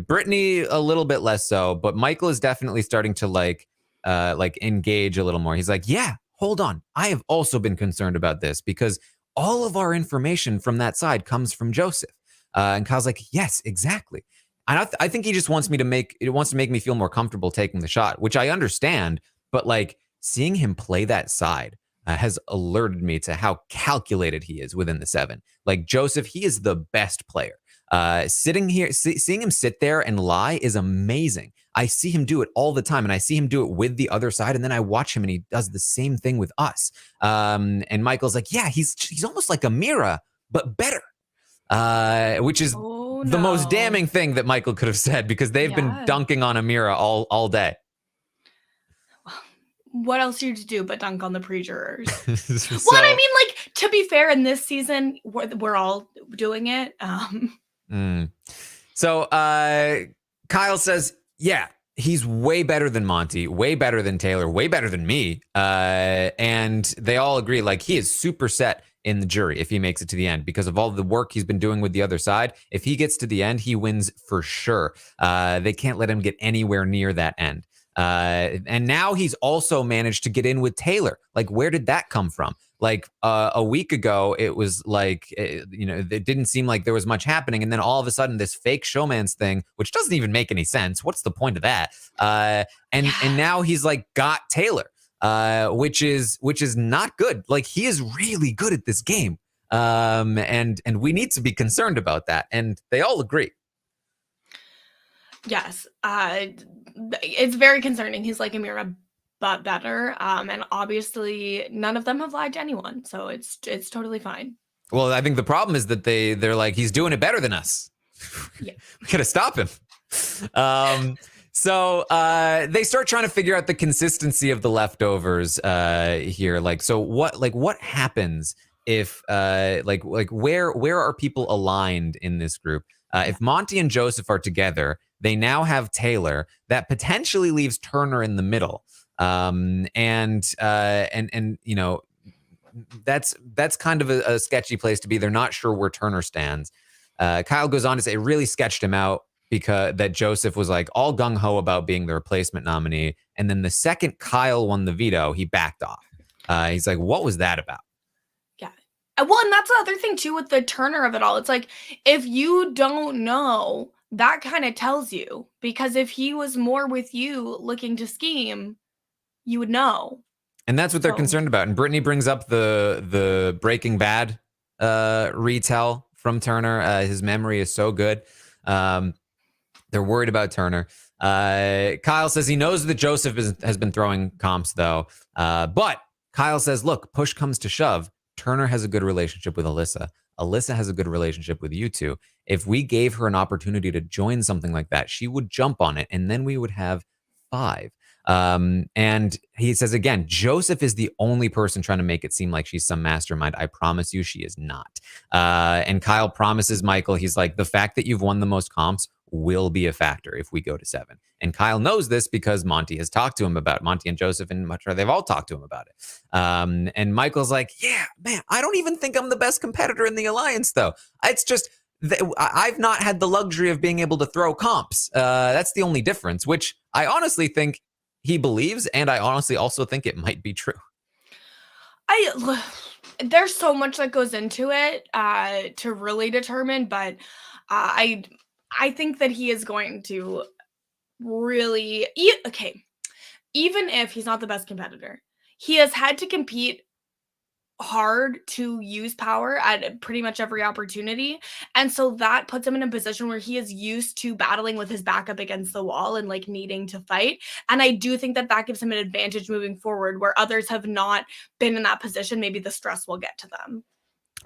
Brittany a little bit less so, but Michael is definitely starting to like engage a little more. He's like, yeah, hold on, I have also been concerned about this because all of our information from that side comes from Joseph. And Kyle's like, yes, exactly. And I think he just wants to make me feel more comfortable taking the shot, which I understand. But like seeing him play that side has alerted me to how calculated he is within the 7. Like Joseph, he is the best player. Sitting here, seeing him sit there and lie is amazing. I see him do it all the time, and I see him do it with the other side, and then I watch him, and he does the same thing with us. And Michael's like, yeah, he's almost like Amira, but better. Which is the most damning thing that Michael could have said, because they've been dunking on Amira all day. What else are you to do but dunk on the pre-jurors? So, well, I mean, like, to be fair, in this season, we're all doing it. So Kyle says, yeah, he's way better than Monty, way better than Taylor, way better than me. And they all agree, like, he is super set in the jury if he makes it to the end because of all the work he's been doing with the other side. If he gets to the end, he wins for sure. They can't let him get anywhere near that end. And now he's also managed to get in with Taylor. Like, where did that come from? Like a week ago, it was like, it didn't seem like there was much happening. And then all of a sudden, this fake showman's thing, which doesn't even make any sense. What's the point of that? And now he's like got Taylor, which is not good. Like, he is really good at this game. And we need to be concerned about that. And they all agree. Yes. It's very concerning. He's like Amira, but better. And obviously none of them have lied to anyone. So it's totally fine. Well, I think the problem is that they're like, he's doing it better than us. Yeah. We gotta stop him. So they start trying to figure out the consistency of the leftovers here. Like, so what happens if where are people aligned in this group? If Monty and Joseph are together, they now have Taylor. That potentially leaves Turner in the middle. And that's kind of a sketchy place to be. They're not sure where Turner stands. Kyle goes on to say it really sketched him out because that Joseph was like all gung-ho about being the replacement nominee. And then the second Kyle won the veto, he backed off. He's like, what was that about? Yeah. Well, and that's the other thing too with the Turner of it all. It's like, if you don't know, that kind of tells you, because if he was more with you looking to scheme, you would know. And that's what they're concerned about. And Brittany brings up the Breaking Bad retell from Turner. His memory is so good. They're worried about Turner. Kyle says he knows that Joseph has been throwing comps, though. But Kyle says, look, push comes to shove. Turner has a good relationship with Alyssa. Alyssa has a good relationship with you two. If we gave her an opportunity to join something like that, she would jump on it, and then we would have 5. And he says again, Joseph is the only person trying to make it seem like she's some mastermind. I promise you she is not. And Kyle promises Michael, he's like, the fact that you've won the most comps will be a factor if we go to 7. And Kyle knows this because Monty has talked to him about it. Monty and Joseph and Mutra, they've all talked to him about it. And Michael's like, yeah, man, I don't even think I'm the best competitor in the alliance, though. It's just, I've not had the luxury of being able to throw comps. That's the only difference, which I honestly think he believes, and I honestly also think it might be true. There's so much that goes into it to really determine, but I think that he is going to really, even if he's not the best competitor, he has had to compete hard to use power at pretty much every opportunity. And so that puts him in a position where he is used to battling with his back up against the wall and like needing to fight. And I do think that that gives him an advantage moving forward where others have not been in that position. Maybe the stress will get to them.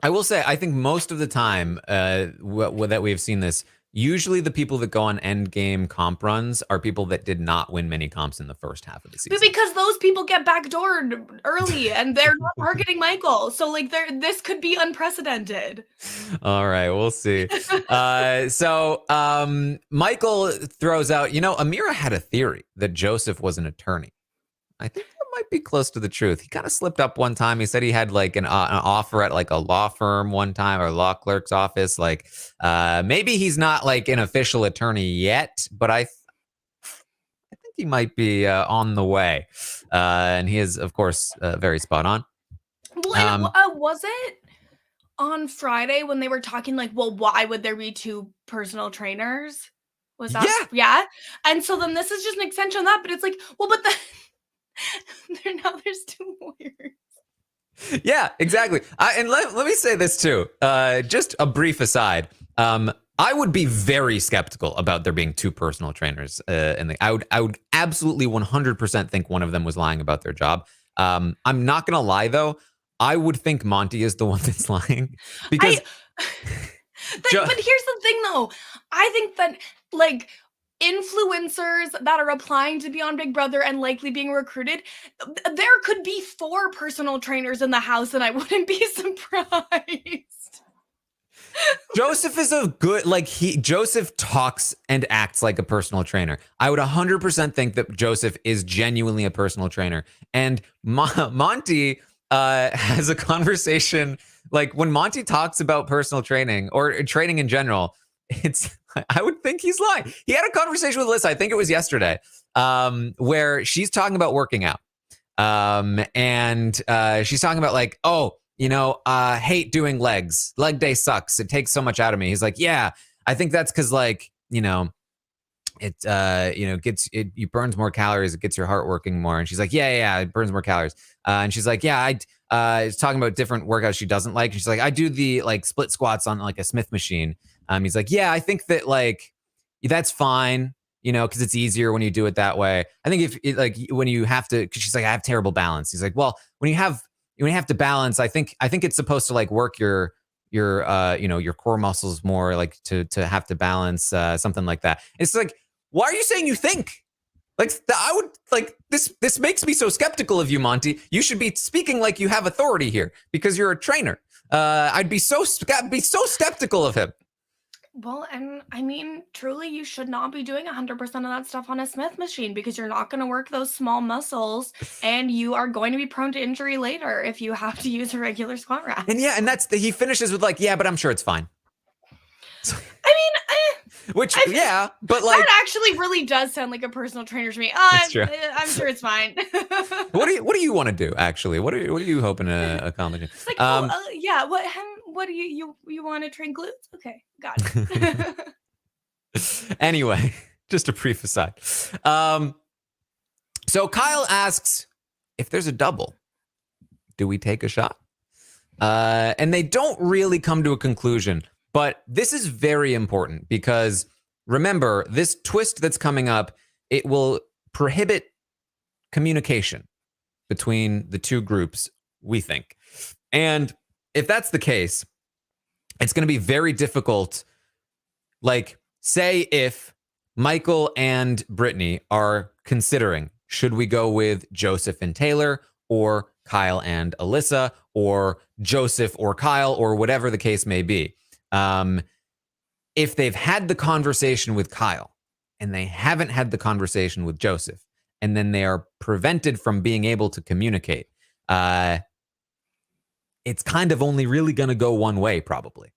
I will say, I think most of the time that we have seen this, usually the people that go on end game comp runs are people that did not win many comps in the first half of the season. But because those people get backdoored early and they're not targeting Michael. So like this could be unprecedented. All right, we'll see. So Michael throws out, Amira had a theory that Joseph was an attorney. I think that might be close to the truth. He kind of slipped up one time. He said he had like an offer at like a law firm one time or law clerk's office. Like maybe he's not like an official attorney yet, but I think he might be on the way. And he is, of course, very spot on. Well, was it on Friday when they were talking like, well, why would there be 2 personal trainers? Was that? Yeah. And so then this is just an extension of that, but it's like, well, but there's 2 lawyers. Yeah, exactly. And let me say this too. Just a brief aside. I would be very skeptical about there being 2 personal trainers. I would absolutely 100% think one of them was lying about their job. I'm not gonna lie though. I would think Monty is the one that's lying because. But here's the thing though. I think that like influencers that are applying to be on Big Brother and likely being recruited, there could be 4 personal trainers in the house and I wouldn't be surprised. Joseph is a good, Joseph talks and acts like a personal trainer. I would 100% think that Joseph is genuinely a personal trainer. And Monty has a conversation, like when Monty talks about personal training or training in general, I would think he's lying. He had a conversation with Alyssa, I think it was yesterday, where she's talking about working out. And she's talking about like, hate doing legs. Leg day sucks. It takes so much out of me. He's like, yeah, I think that's because like, it you burns more calories. It gets your heart working more. And she's like, yeah, it burns more calories. And she's like, yeah, it's talking about different workouts she doesn't like. And she's like, I do the like split squats on like a Smith machine. He's like, yeah, I think that like that's fine, because it's easier when you do it that way. I think when you have to, because she's like, I have terrible balance. He's like, well, when you have to balance, I think it's supposed to like work your core muscles more, like to have to balance something like that. It's like, why are you saying you think? Like I would like this makes me so skeptical of you, Monty. You should be speaking like you have authority here because you're a trainer. I'd be so skeptical of him. Well, and I mean, truly, you should not be doing 100% of that stuff on a Smith machine because you're not going to work those small muscles and you are going to be prone to injury later if you have to use a regular squat rack. And yeah, and he finishes with like, yeah, but I'm sure it's fine. But like that actually really does sound like a personal trainer to me. I'm sure it's fine. What do you want to do actually? What are you hoping to accomplish? It's like, what do you want to train glutes? Okay, got it. Anyway, just a brief aside. So Kyle asks if there's a double, do we take a shot? And they don't really come to a conclusion. But this is very important because remember, this twist that's coming up, it will prohibit communication between the 2 groups, we think. And if that's the case, it's going to be very difficult. Like, say if Michael and Brittany are considering, should we go with Joseph and Taylor or Kyle and Alyssa or Joseph or Kyle or whatever the case may be. If they've had the conversation with Kyle and they haven't had the conversation with Joseph, and then they are prevented from being able to communicate, it's kind of only really going to go one way, probably.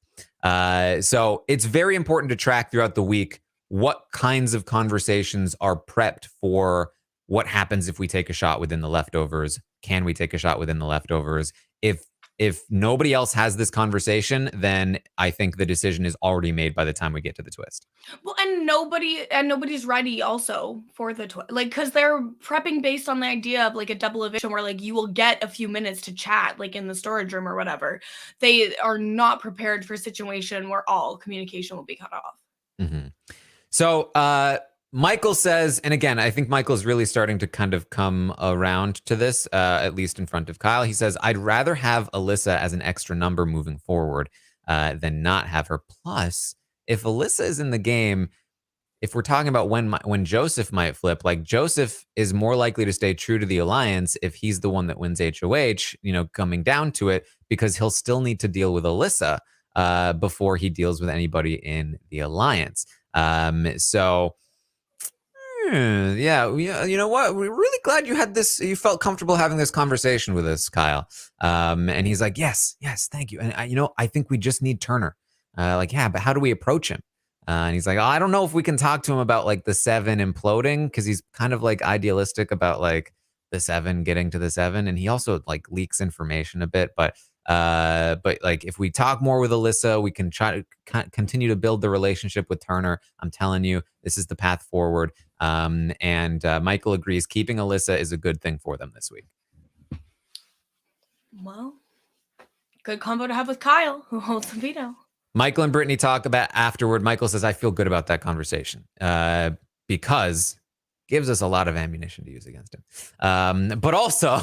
So it's very important to track throughout the week what kinds of conversations are prepped for what happens if we take a shot within the leftovers. Can we take a shot within the leftovers? If if nobody else has this conversation, then I think the decision is already made by the time we get to the twist. Well, and nobody's ready also for the twist, like, because they're prepping based on the idea of like a double eviction where like you will get a few minutes to chat like in the storage room or whatever. They are not prepared for a situation where all communication will be cut off. Mm-hmm. So Michael says, and again, I think Michael's really starting to kind of come around to this, at least in front of Kyle. He says, I'd rather have Alyssa as an extra number moving forward than not have her. Plus, if Alyssa is in the game, if we're talking about when Joseph might flip, like Joseph is more likely to stay true to the alliance if he's the one that wins HOH, coming down to it, because he'll still need to deal with Alyssa before he deals with anybody in the alliance. Yeah, you know what? We're really glad you had this. You felt comfortable having this conversation with us, Kyle. And he's like, yes, thank you. And I think we just need Turner. Yeah, but how do we approach him? And he's like, I don't know if we can talk to him about like the 7 imploding, because he's kind of like idealistic about like the 7 getting to the 7, and he also like leaks information a bit. But like if we talk more with Alyssa, we can try to continue to build the relationship with Turner. I'm telling you, this is the path forward. And Michael agrees keeping Alyssa is a good thing for them this week. Well, good combo to have with Kyle, who holds the veto. Michael and Brittany talk about afterward. Michael says, I feel good about that conversation because gives us a lot of ammunition to use against him. But also,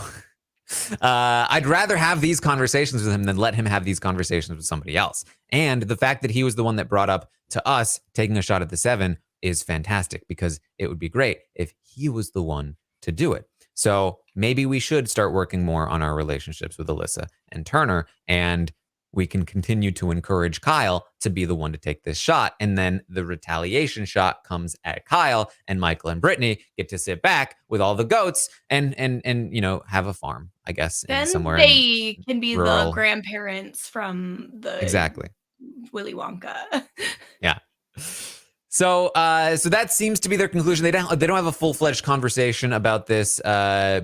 I'd rather have these conversations with him than let him have these conversations with somebody else. And the fact that he was the one that brought up to us taking a shot at the 7 is fantastic, because it would be great if he was the one to do it. So maybe we should start working more on our relationships with Alyssa and Turner, and we can continue to encourage Kyle to be the one to take this shot. And then the retaliation shot comes at Kyle, and Michael and Brittany get to sit back with all the goats and have a farm, I guess. Then somewhere they can be rural. the grandparents from the exactly Willy Wonka. Yeah. So that seems to be their conclusion. They don't have a full-fledged conversation about this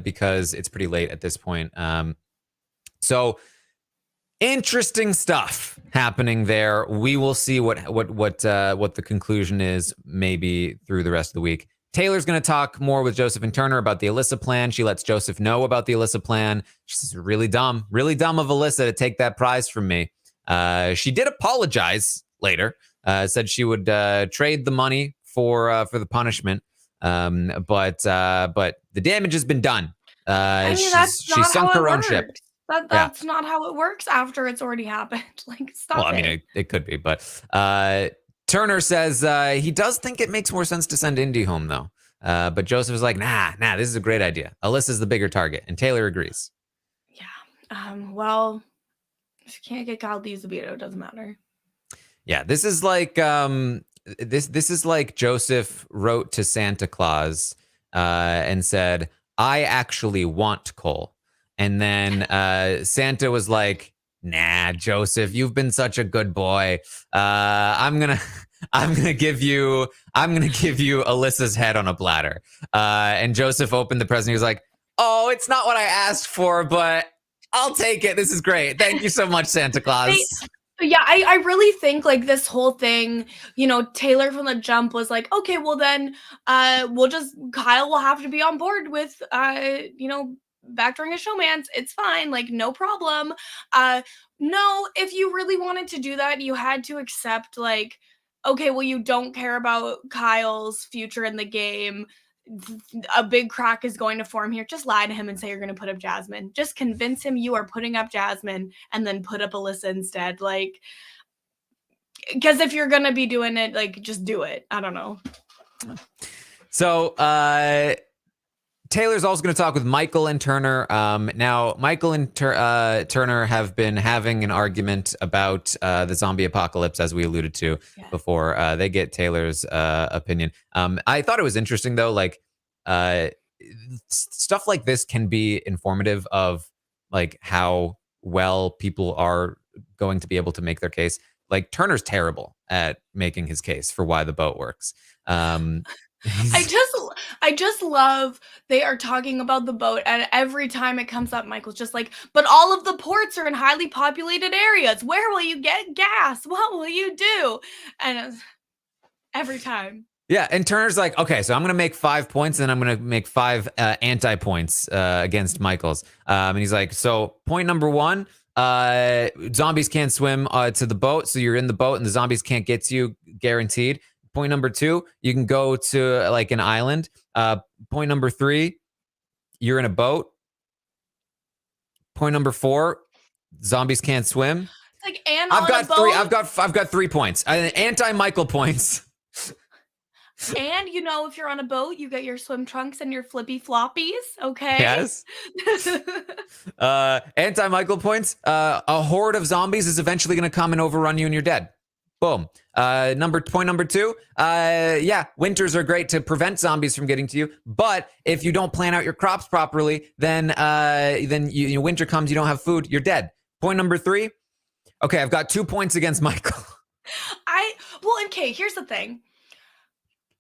because it's pretty late at this point. So interesting stuff happening there. We will see what the conclusion is maybe through the rest of the week. Taylor's going to talk more with Joseph and Turner about the Alyssa plan. She lets Joseph know about the Alyssa plan. She says, really dumb of Alyssa to take that prize from me. She did apologize later. Said she would trade the money for the punishment, but the damage has been done. She sunk her own ship. That's not how it works after it's already happened. Like, stop. Well, I mean, it could be, but Turner says he does think it makes more sense to send Indy home, though. But Joseph is like, nah, this is a great idea. Alyssa's the bigger target, and Taylor agrees. Yeah. Well, if you can't get Kyle to use the veto, it doesn't matter. Yeah, this is like this is like Joseph wrote to Santa Claus and said, I actually want Cole. And then Santa was like, nah, Joseph, you've been such a good boy. I'm gonna give you Alyssa's head on a platter. And Joseph opened the present. He was like, oh, it's not what I asked for, but I'll take it. This is great. Thank you so much, Santa Claus. Yeah, I really think like this whole thing, Taylor from the jump was like, okay, well then Kyle will have to be on board with backdooring a showmance. It's fine, like no problem. No, if you really wanted to do that, you had to accept like, okay, well, you don't care about Kyle's future in the game. A big crack is going to form here. Just lie to him and say you're going to put up Jasmine. Just convince him you are putting up Jasmine and then put up Alyssa instead. Like, because if you're going to be doing it, like, just do it. I don't know. So, Taylor's also going to talk with Michael and Turner. Now, Michael and Turner have been having an argument about the zombie apocalypse, as we alluded to before. They get Taylor's opinion. I thought it was interesting, though, like stuff like this can be informative of like how well people are going to be able to make their case. Like Turner's terrible at making his case for why the boat works. I just love they are talking about the boat, and every time it comes up, Michael's just like, but all of the ports are in highly populated areas. Where will you get gas? What will you do? And every time. Yeah, and Turner's like, okay, so I'm going to make 5 points, and then I'm going to make 5 anti-points against Michael's. And he's like, so point number 1, zombies can't swim to the boat, so you're in the boat, and the zombies can't get to you, guaranteed. Point number 2, you can go to like an island. Point number 3, you're in a boat. Point number 4, zombies can't swim. Like, and I've on got a boat, 3. I've got 3 points. Anti-Michael points. and if you're on a boat, you get your swim trunks and your flippy floppies. Okay. Yes. Anti-Michael points. A horde of zombies is eventually going to come and overrun you, and you're dead. Boom. Point number 2. Yeah, winters are great to prevent zombies from getting to you, but if you don't plan out your crops properly, then winter comes, you don't have food, you're dead. Point number 3. Okay, I've got 2 points against Michael. Okay, here's the thing.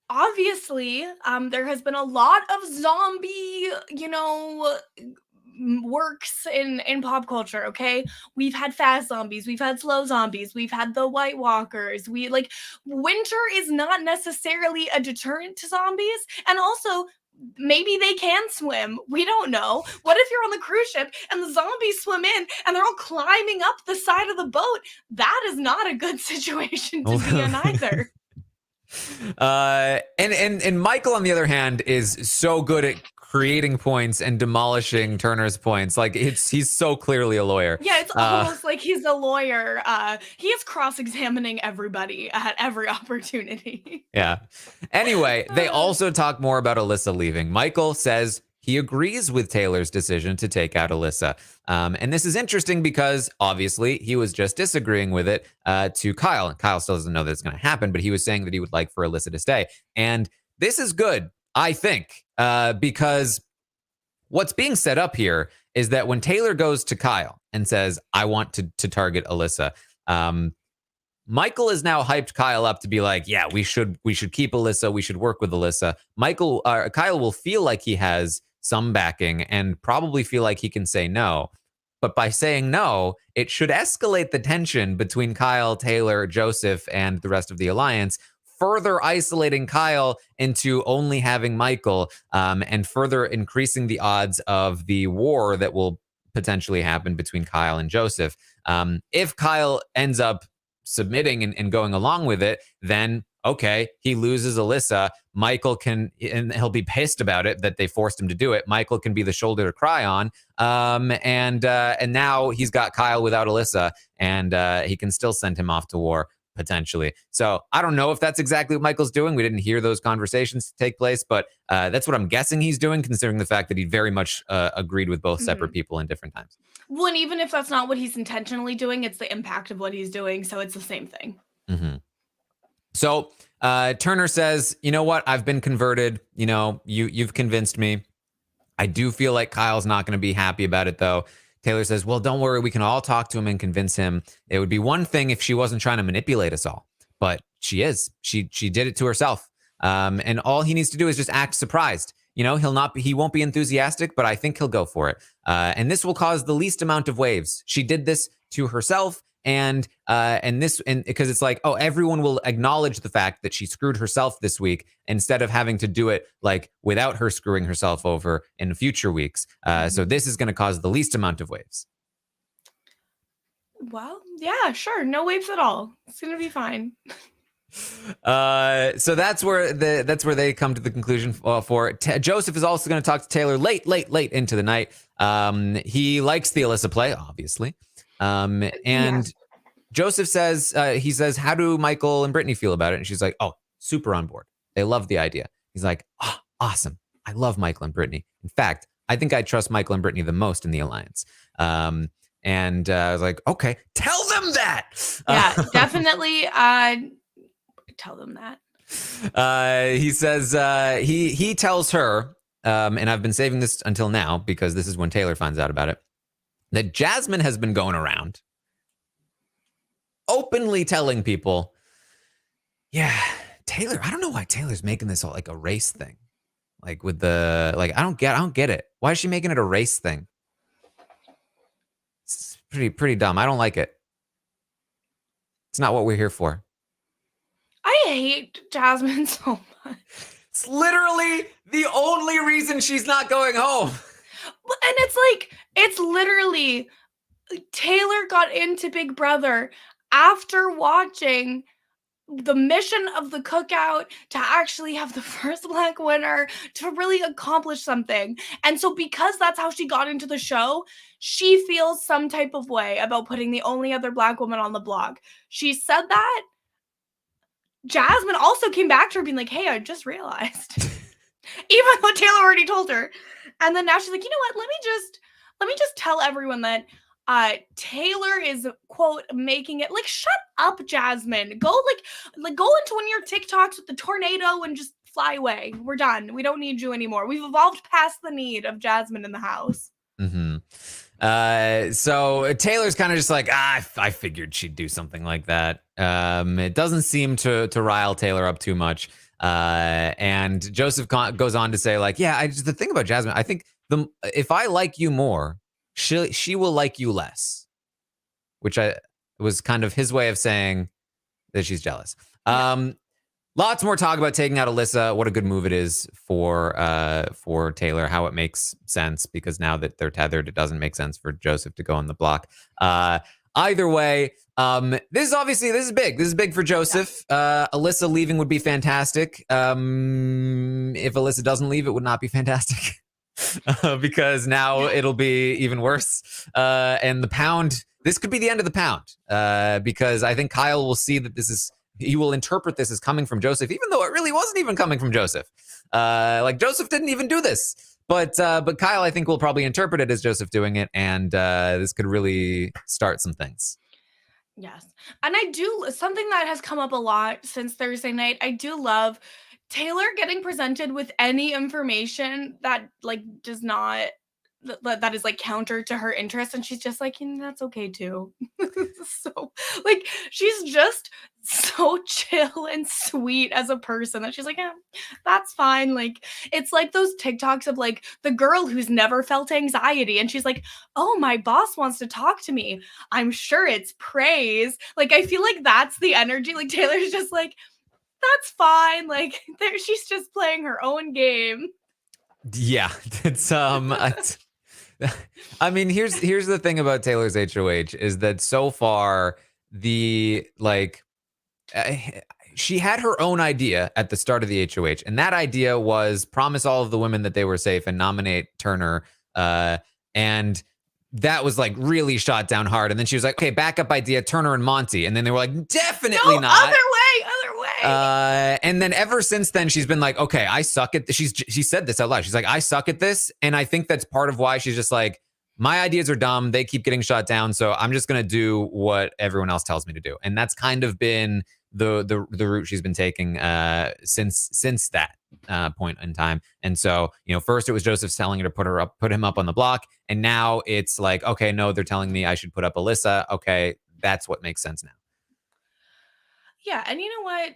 Obviously, there has been a lot of zombie, works in pop culture. Okay, we've had fast zombies, we've had slow zombies, we've had the White Walkers. Winter is not necessarily a deterrent to zombies, and also maybe they can swim. We don't know. What if you're on the cruise ship and the zombies swim in and they're all climbing up the side of the boat? That is not a good situation to be in either. And Michael, on the other hand, is so good at creating points and demolishing Turner's points. Like, he's so clearly a lawyer. Yeah, it's almost like he's a lawyer. He is cross-examining everybody at every opportunity. Yeah. Anyway, they also talk more about Alyssa leaving. Michael says he agrees with Taylor's decision to take out Alyssa. And this is interesting because obviously he was just disagreeing with it to Kyle. Kyle still doesn't know that it's going to happen, but he was saying that he would like for Alyssa to stay. And this is good, I think, because what's being set up here is that when Taylor goes to Kyle and says, I want to target Alyssa, Michael is now hyped Kyle up to be like, yeah, we should keep Alyssa. We should work with Alyssa. Kyle will feel like he has some backing and probably feel like he can say no. But by saying no, it should escalate the tension between Kyle, Taylor, Joseph, and the rest of the alliance, further isolating Kyle into only having Michael, and further increasing the odds of the war that will potentially happen between Kyle and Joseph. If Kyle ends up submitting and going along with it, then okay, he loses Alyssa. Michael and he'll be pissed about it that they forced him to do it. Michael can be the shoulder to cry on. And now he's got Kyle without Alyssa, and he can still send him off to war potentially. So I don't know if that's exactly what Michael's doing. We didn't hear those conversations take place, but that's what I'm guessing he's doing, considering the fact that he very much agreed with both separate people in different times. Well, and even if that's not what he's intentionally doing, it's the impact of what he's doing. So it's the same thing. Mm-hmm. So Turner says, you know what? I've been converted. You've convinced me. I do feel like Kyle's not going to be happy about it, though. Taylor says, well, don't worry. We can all talk to him and convince him. It would be one thing if she wasn't trying to manipulate us all, but she is. She did it to herself. And all he needs to do is just act surprised. He won't be enthusiastic, but I think he'll go for it. And this will cause the least amount of waves. She did this to herself. And because it's like, oh, everyone will acknowledge the fact that she screwed herself this week instead of having to do it like without her screwing herself over in future weeks. So this is going to cause the least amount of waves. Well, yeah, sure. No waves at all. It's going to be fine. So that's where they come to the conclusion for it. Joseph is also going to talk to Taylor late into the night. He likes the Alyssa play, obviously. And Joseph says, how do Michael and Brittany feel about it? And she's like, oh, super on board. They love the idea. He's like, oh, awesome. I love Michael and Brittany. In fact, I think I trust Michael and Brittany the most in the alliance. And I was like, okay, tell them that. Yeah, definitely. Tell them that. He says, he tells her, and I've been saving this until now because this is when Taylor finds out about it, that Jasmine has been going around openly telling people, yeah, Taylor, I don't know why Taylor's making this all like a race thing. Like with the I don't get it. Why is she making it a race thing? It's pretty dumb. I don't like it. It's not what we're here for. I hate Jasmine so much. It's literally the only reason she's not going home. And it's literally Taylor got into Big Brother after watching the mission of the cookout to actually have the first Black winner, to really accomplish something. And so because that's how she got into the show, she feels some type of way about putting the only other Black woman on the block. She said that. Jasmine also came back to her being like, hey, I just realized. Even though Taylor already told her. And then now she's like, you know what? Let me just tell everyone that Taylor is, quote, making it. Like, shut up, Jasmine. Go go into one of your TikToks with the tornado and just fly away. We're done. We don't need you anymore. We've evolved past the need of Jasmine in the house. Mm-hmm. So Taylor's kind of just like, I figured she'd do something like that. It doesn't seem to rile Taylor up too much. And Joseph goes on to say, like, yeah, the thing about Jasmine, I think if I like you more, she will like you less, which was kind of his way of saying that she's jealous. Lots more talk about taking out Alyssa. What a good move it is for Taylor. How it makes sense, because now that they're tethered, it doesn't make sense for Joseph to go on the block. Either way, this is big. This is big for Joseph. Alyssa leaving would be fantastic. If Alyssa doesn't leave, it would not be fantastic. Because now it'll be even worse. And the pound, this could be the end of the pound. Because I think Kyle will see that he will interpret this as coming from Joseph, even though it really wasn't even coming from Joseph. Joseph didn't even do this. But Kyle, I think, will probably interpret it as Joseph doing it. And this could really start some things. Yes. And something that has come up a lot since Thursday night, I do love Taylor getting presented with any information that does not, that is counter to her interest, and she's just like, that's okay too. So she's just so chill and sweet as a person that she's like, yeah, that's fine. It's like those TikToks of the girl who's never felt anxiety, and she's like, oh, my boss wants to talk to me, I'm sure it's praise. I feel like that's the energy. Taylor's just like, that's fine. She's just playing her own game. Yeah, it's I mean, here's the thing about Taylor's HOH is that so far she had her own idea at the start of the HOH, and that idea was promise all of the women that they were safe and nominate Turner, and that was really shot down hard. And then she was like, okay, backup idea, Turner and Monty. And then they were like, definitely no, not. Other way. And then ever since then, she's been like, okay, I suck at this. She said this out loud. She's like, I suck at this. And I think that's part of why she's just like, my ideas are dumb. They keep getting shot down. So I'm just going to do what everyone else tells me to do. And that's kind of been the route she's been taking since that point in time. And so, first it was Joseph telling her to put him up on the block. And now it's like, okay, no, they're telling me I should put up Alyssa. Okay, that's what makes sense now. Yeah, and you know what?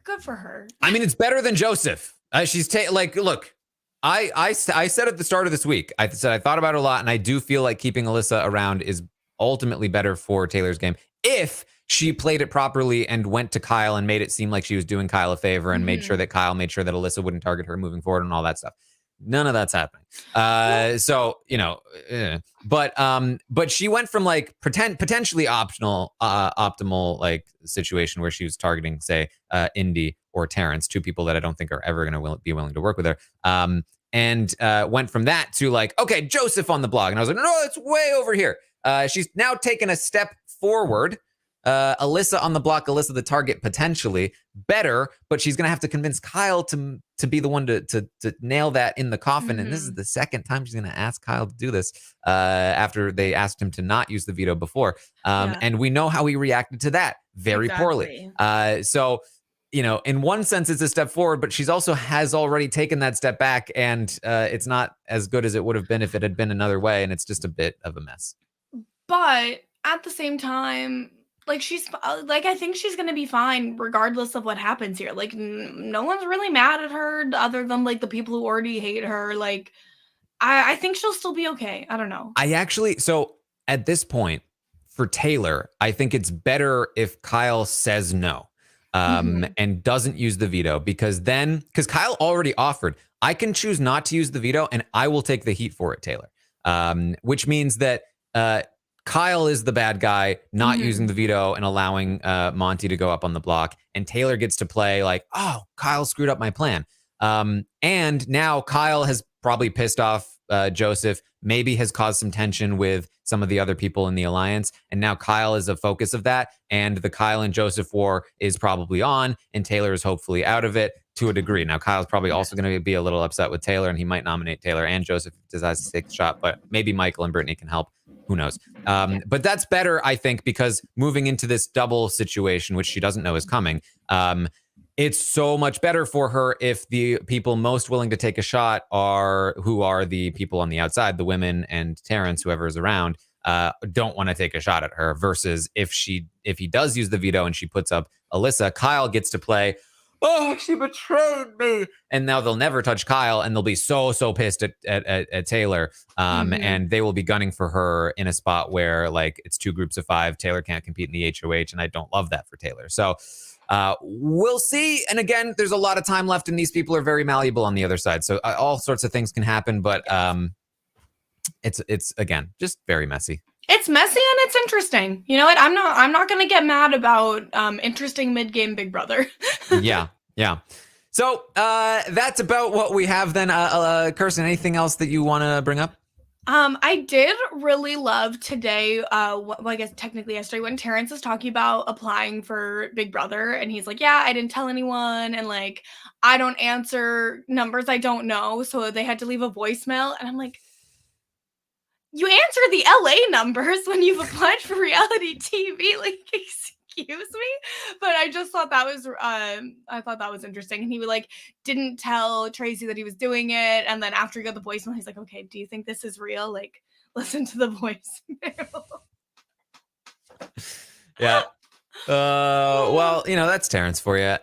Good for her. I mean, it's better than Joseph. She's look, I said at the start of this week, I said I thought about it a lot, and I do feel like keeping Alyssa around is ultimately better for Taylor's game if she played it properly and went to Kyle and made it seem like she was doing Kyle a favor and made sure that Kyle made sure that Alyssa wouldn't target her moving forward and all that stuff. None of that's happening. But she went from potentially optimal situation where she was targeting, say, Indy or Terrence, two people that I don't think are ever going to be willing to work with her. And went from that to okay, Joseph on the blog. And I was like, no, it's way over here. She's now taken a step forward. Alyssa on the block, Alyssa the target potentially better, but she's gonna have to convince Kyle to be the one to nail that in the coffin. And this is the second time she's gonna ask Kyle to do this after they asked him to not use the veto before. And we know how he reacted to that very poorly. So in one sense it's a step forward, but she's also has already taken that step back, and it's not as good as it would have been if it had been another way, and it's just a bit of a mess. But at the same time, Like, I think she's gonna be fine regardless of what happens here. Like, no one's really mad at her other than, like, the people who already hate her. Like, I think she'll still be okay. I don't know. So at this point, for Taylor, I think it's better if Kyle says no and doesn't use the veto, because Kyle already offered, I can choose not to use the veto and I will take the heat for it, Taylor. Which means that Kyle is the bad guy, not using the veto and allowing Monty to go up on the block. And Taylor gets to play like, oh, Kyle screwed up my plan. And now Kyle has probably pissed off Joseph, maybe has caused some tension with some of the other people in the alliance. And now Kyle is a focus of that. And the Kyle and Joseph war is probably on, and Taylor is hopefully out of it to a degree. Now, Kyle's probably also going to be a little upset with Taylor, and he might nominate Taylor and Joseph if he decides to take the shot, but maybe Michael and Brittany can help. Who knows? But that's better, I think, because moving into this double situation, which she doesn't know is coming, it's so much better for her if the people most willing to take a shot are the people on the outside, the women and Terrence, whoever is around, don't want to take a shot at her, versus if he does use the veto and she puts up Alyssa, Kyle gets to play, oh, she betrayed me. And now they'll never touch Kyle, and they'll be so pissed at Taylor. And they will be gunning for her in a spot where, like, it's 2 groups of 5. Taylor can't compete in the HOH, and I don't love that for Taylor. So we'll see. And again, there's a lot of time left, and these people are very malleable on the other side. So all sorts of things can happen, but it's again, just very messy. It's messy and it's interesting. You know what? I'm not gonna get mad about interesting mid-game Big Brother. Yeah. So that's about what we have then. Kirsten, anything else that you want to bring up? I did really love today, well, I guess technically yesterday, when Terrence was talking about applying for Big Brother, and he's like, yeah, I didn't tell anyone, and like, I don't answer numbers I don't know, so they had to leave a voicemail. And I'm like, you answer the LA numbers when you've applied for reality TV, like, excuse me. But I just thought that was interesting. And he like didn't tell Tracy that he was doing it, and then after he got the voicemail, he's like, okay, do you think this is real? Like, listen to the voicemail. Yeah. Well, that's Terrence for you.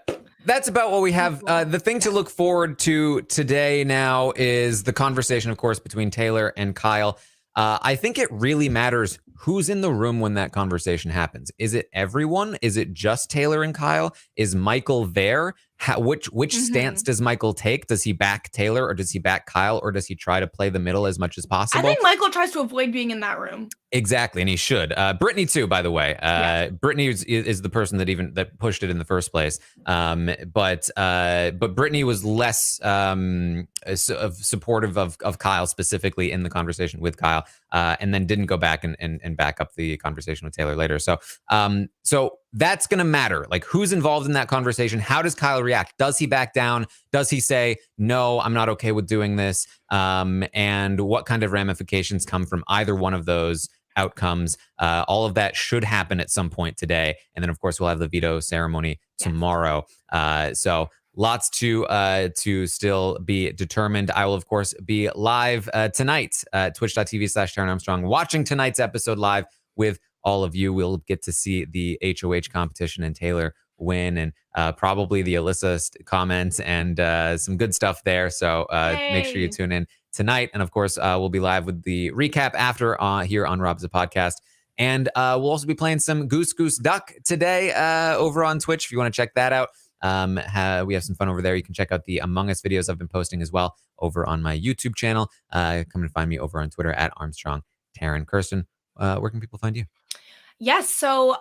That's about what we have. The thing to look forward to today now is the conversation, of course, between Taylor and Kyle. I think it really matters who's in the room when that conversation happens. Is it everyone? Is it just Taylor and Kyle? Is Michael there? Which stance does Michael take? Does he back Taylor, or does he back Kyle, or does he try to play the middle as much as possible? I think Michael tries to avoid being in that room. Exactly, and he should. Brittany too, by the way. Brittany is the person that pushed it in the first place. But Brittany was less supportive of Kyle specifically in the conversation with Kyle, and then didn't go back and back up the conversation with Taylor later. So that's going to matter. Like, who's involved in that conversation? How does Kyle react? Does he back down? Does he say, no, I'm not okay with doing this? And what kind of ramifications come from either one of those outcomes? All of that should happen at some point today. And then, of course, we'll have the veto ceremony tomorrow. So lots to still be determined. I will, of course, be live tonight at twitch.tv/Taran Armstrong, watching tonight's episode live with all of you. We'll get to see the HOH competition and Taylor win, and probably the Alyssa comments and some good stuff there. So make sure you tune in tonight. And of course, we'll be live with the recap after here on Rob's Podcast. And we'll also be playing some Goose Goose Duck today over on Twitch if you want to check that out. We have some fun over there. You can check out the Among Us videos I've been posting as well over on my YouTube channel. Come and find me over on Twitter at Armstrong Taran. Kirsten, where can people find you? Yes, so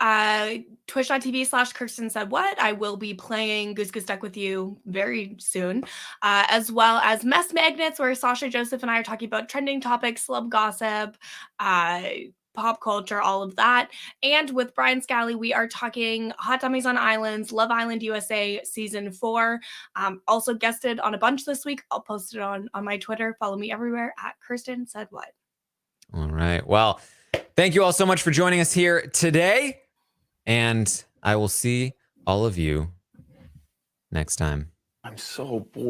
twitch.tv/Kirsten Said What. I will be playing Goose Goose Duck with you very soon, as well as Mess Magnets, where Sasha, Joseph, and I are talking about trending topics, celeb gossip, pop culture, all of that. And with Brian Scally, we are talking Hot Dummies on Islands, Love Island USA Season 4. Also guested on a bunch this week. I'll post it on my Twitter. Follow me everywhere at Kirsten Said What. All right. Well, thank you all so much for joining us here today. And I will see all of you next time. I'm so bored.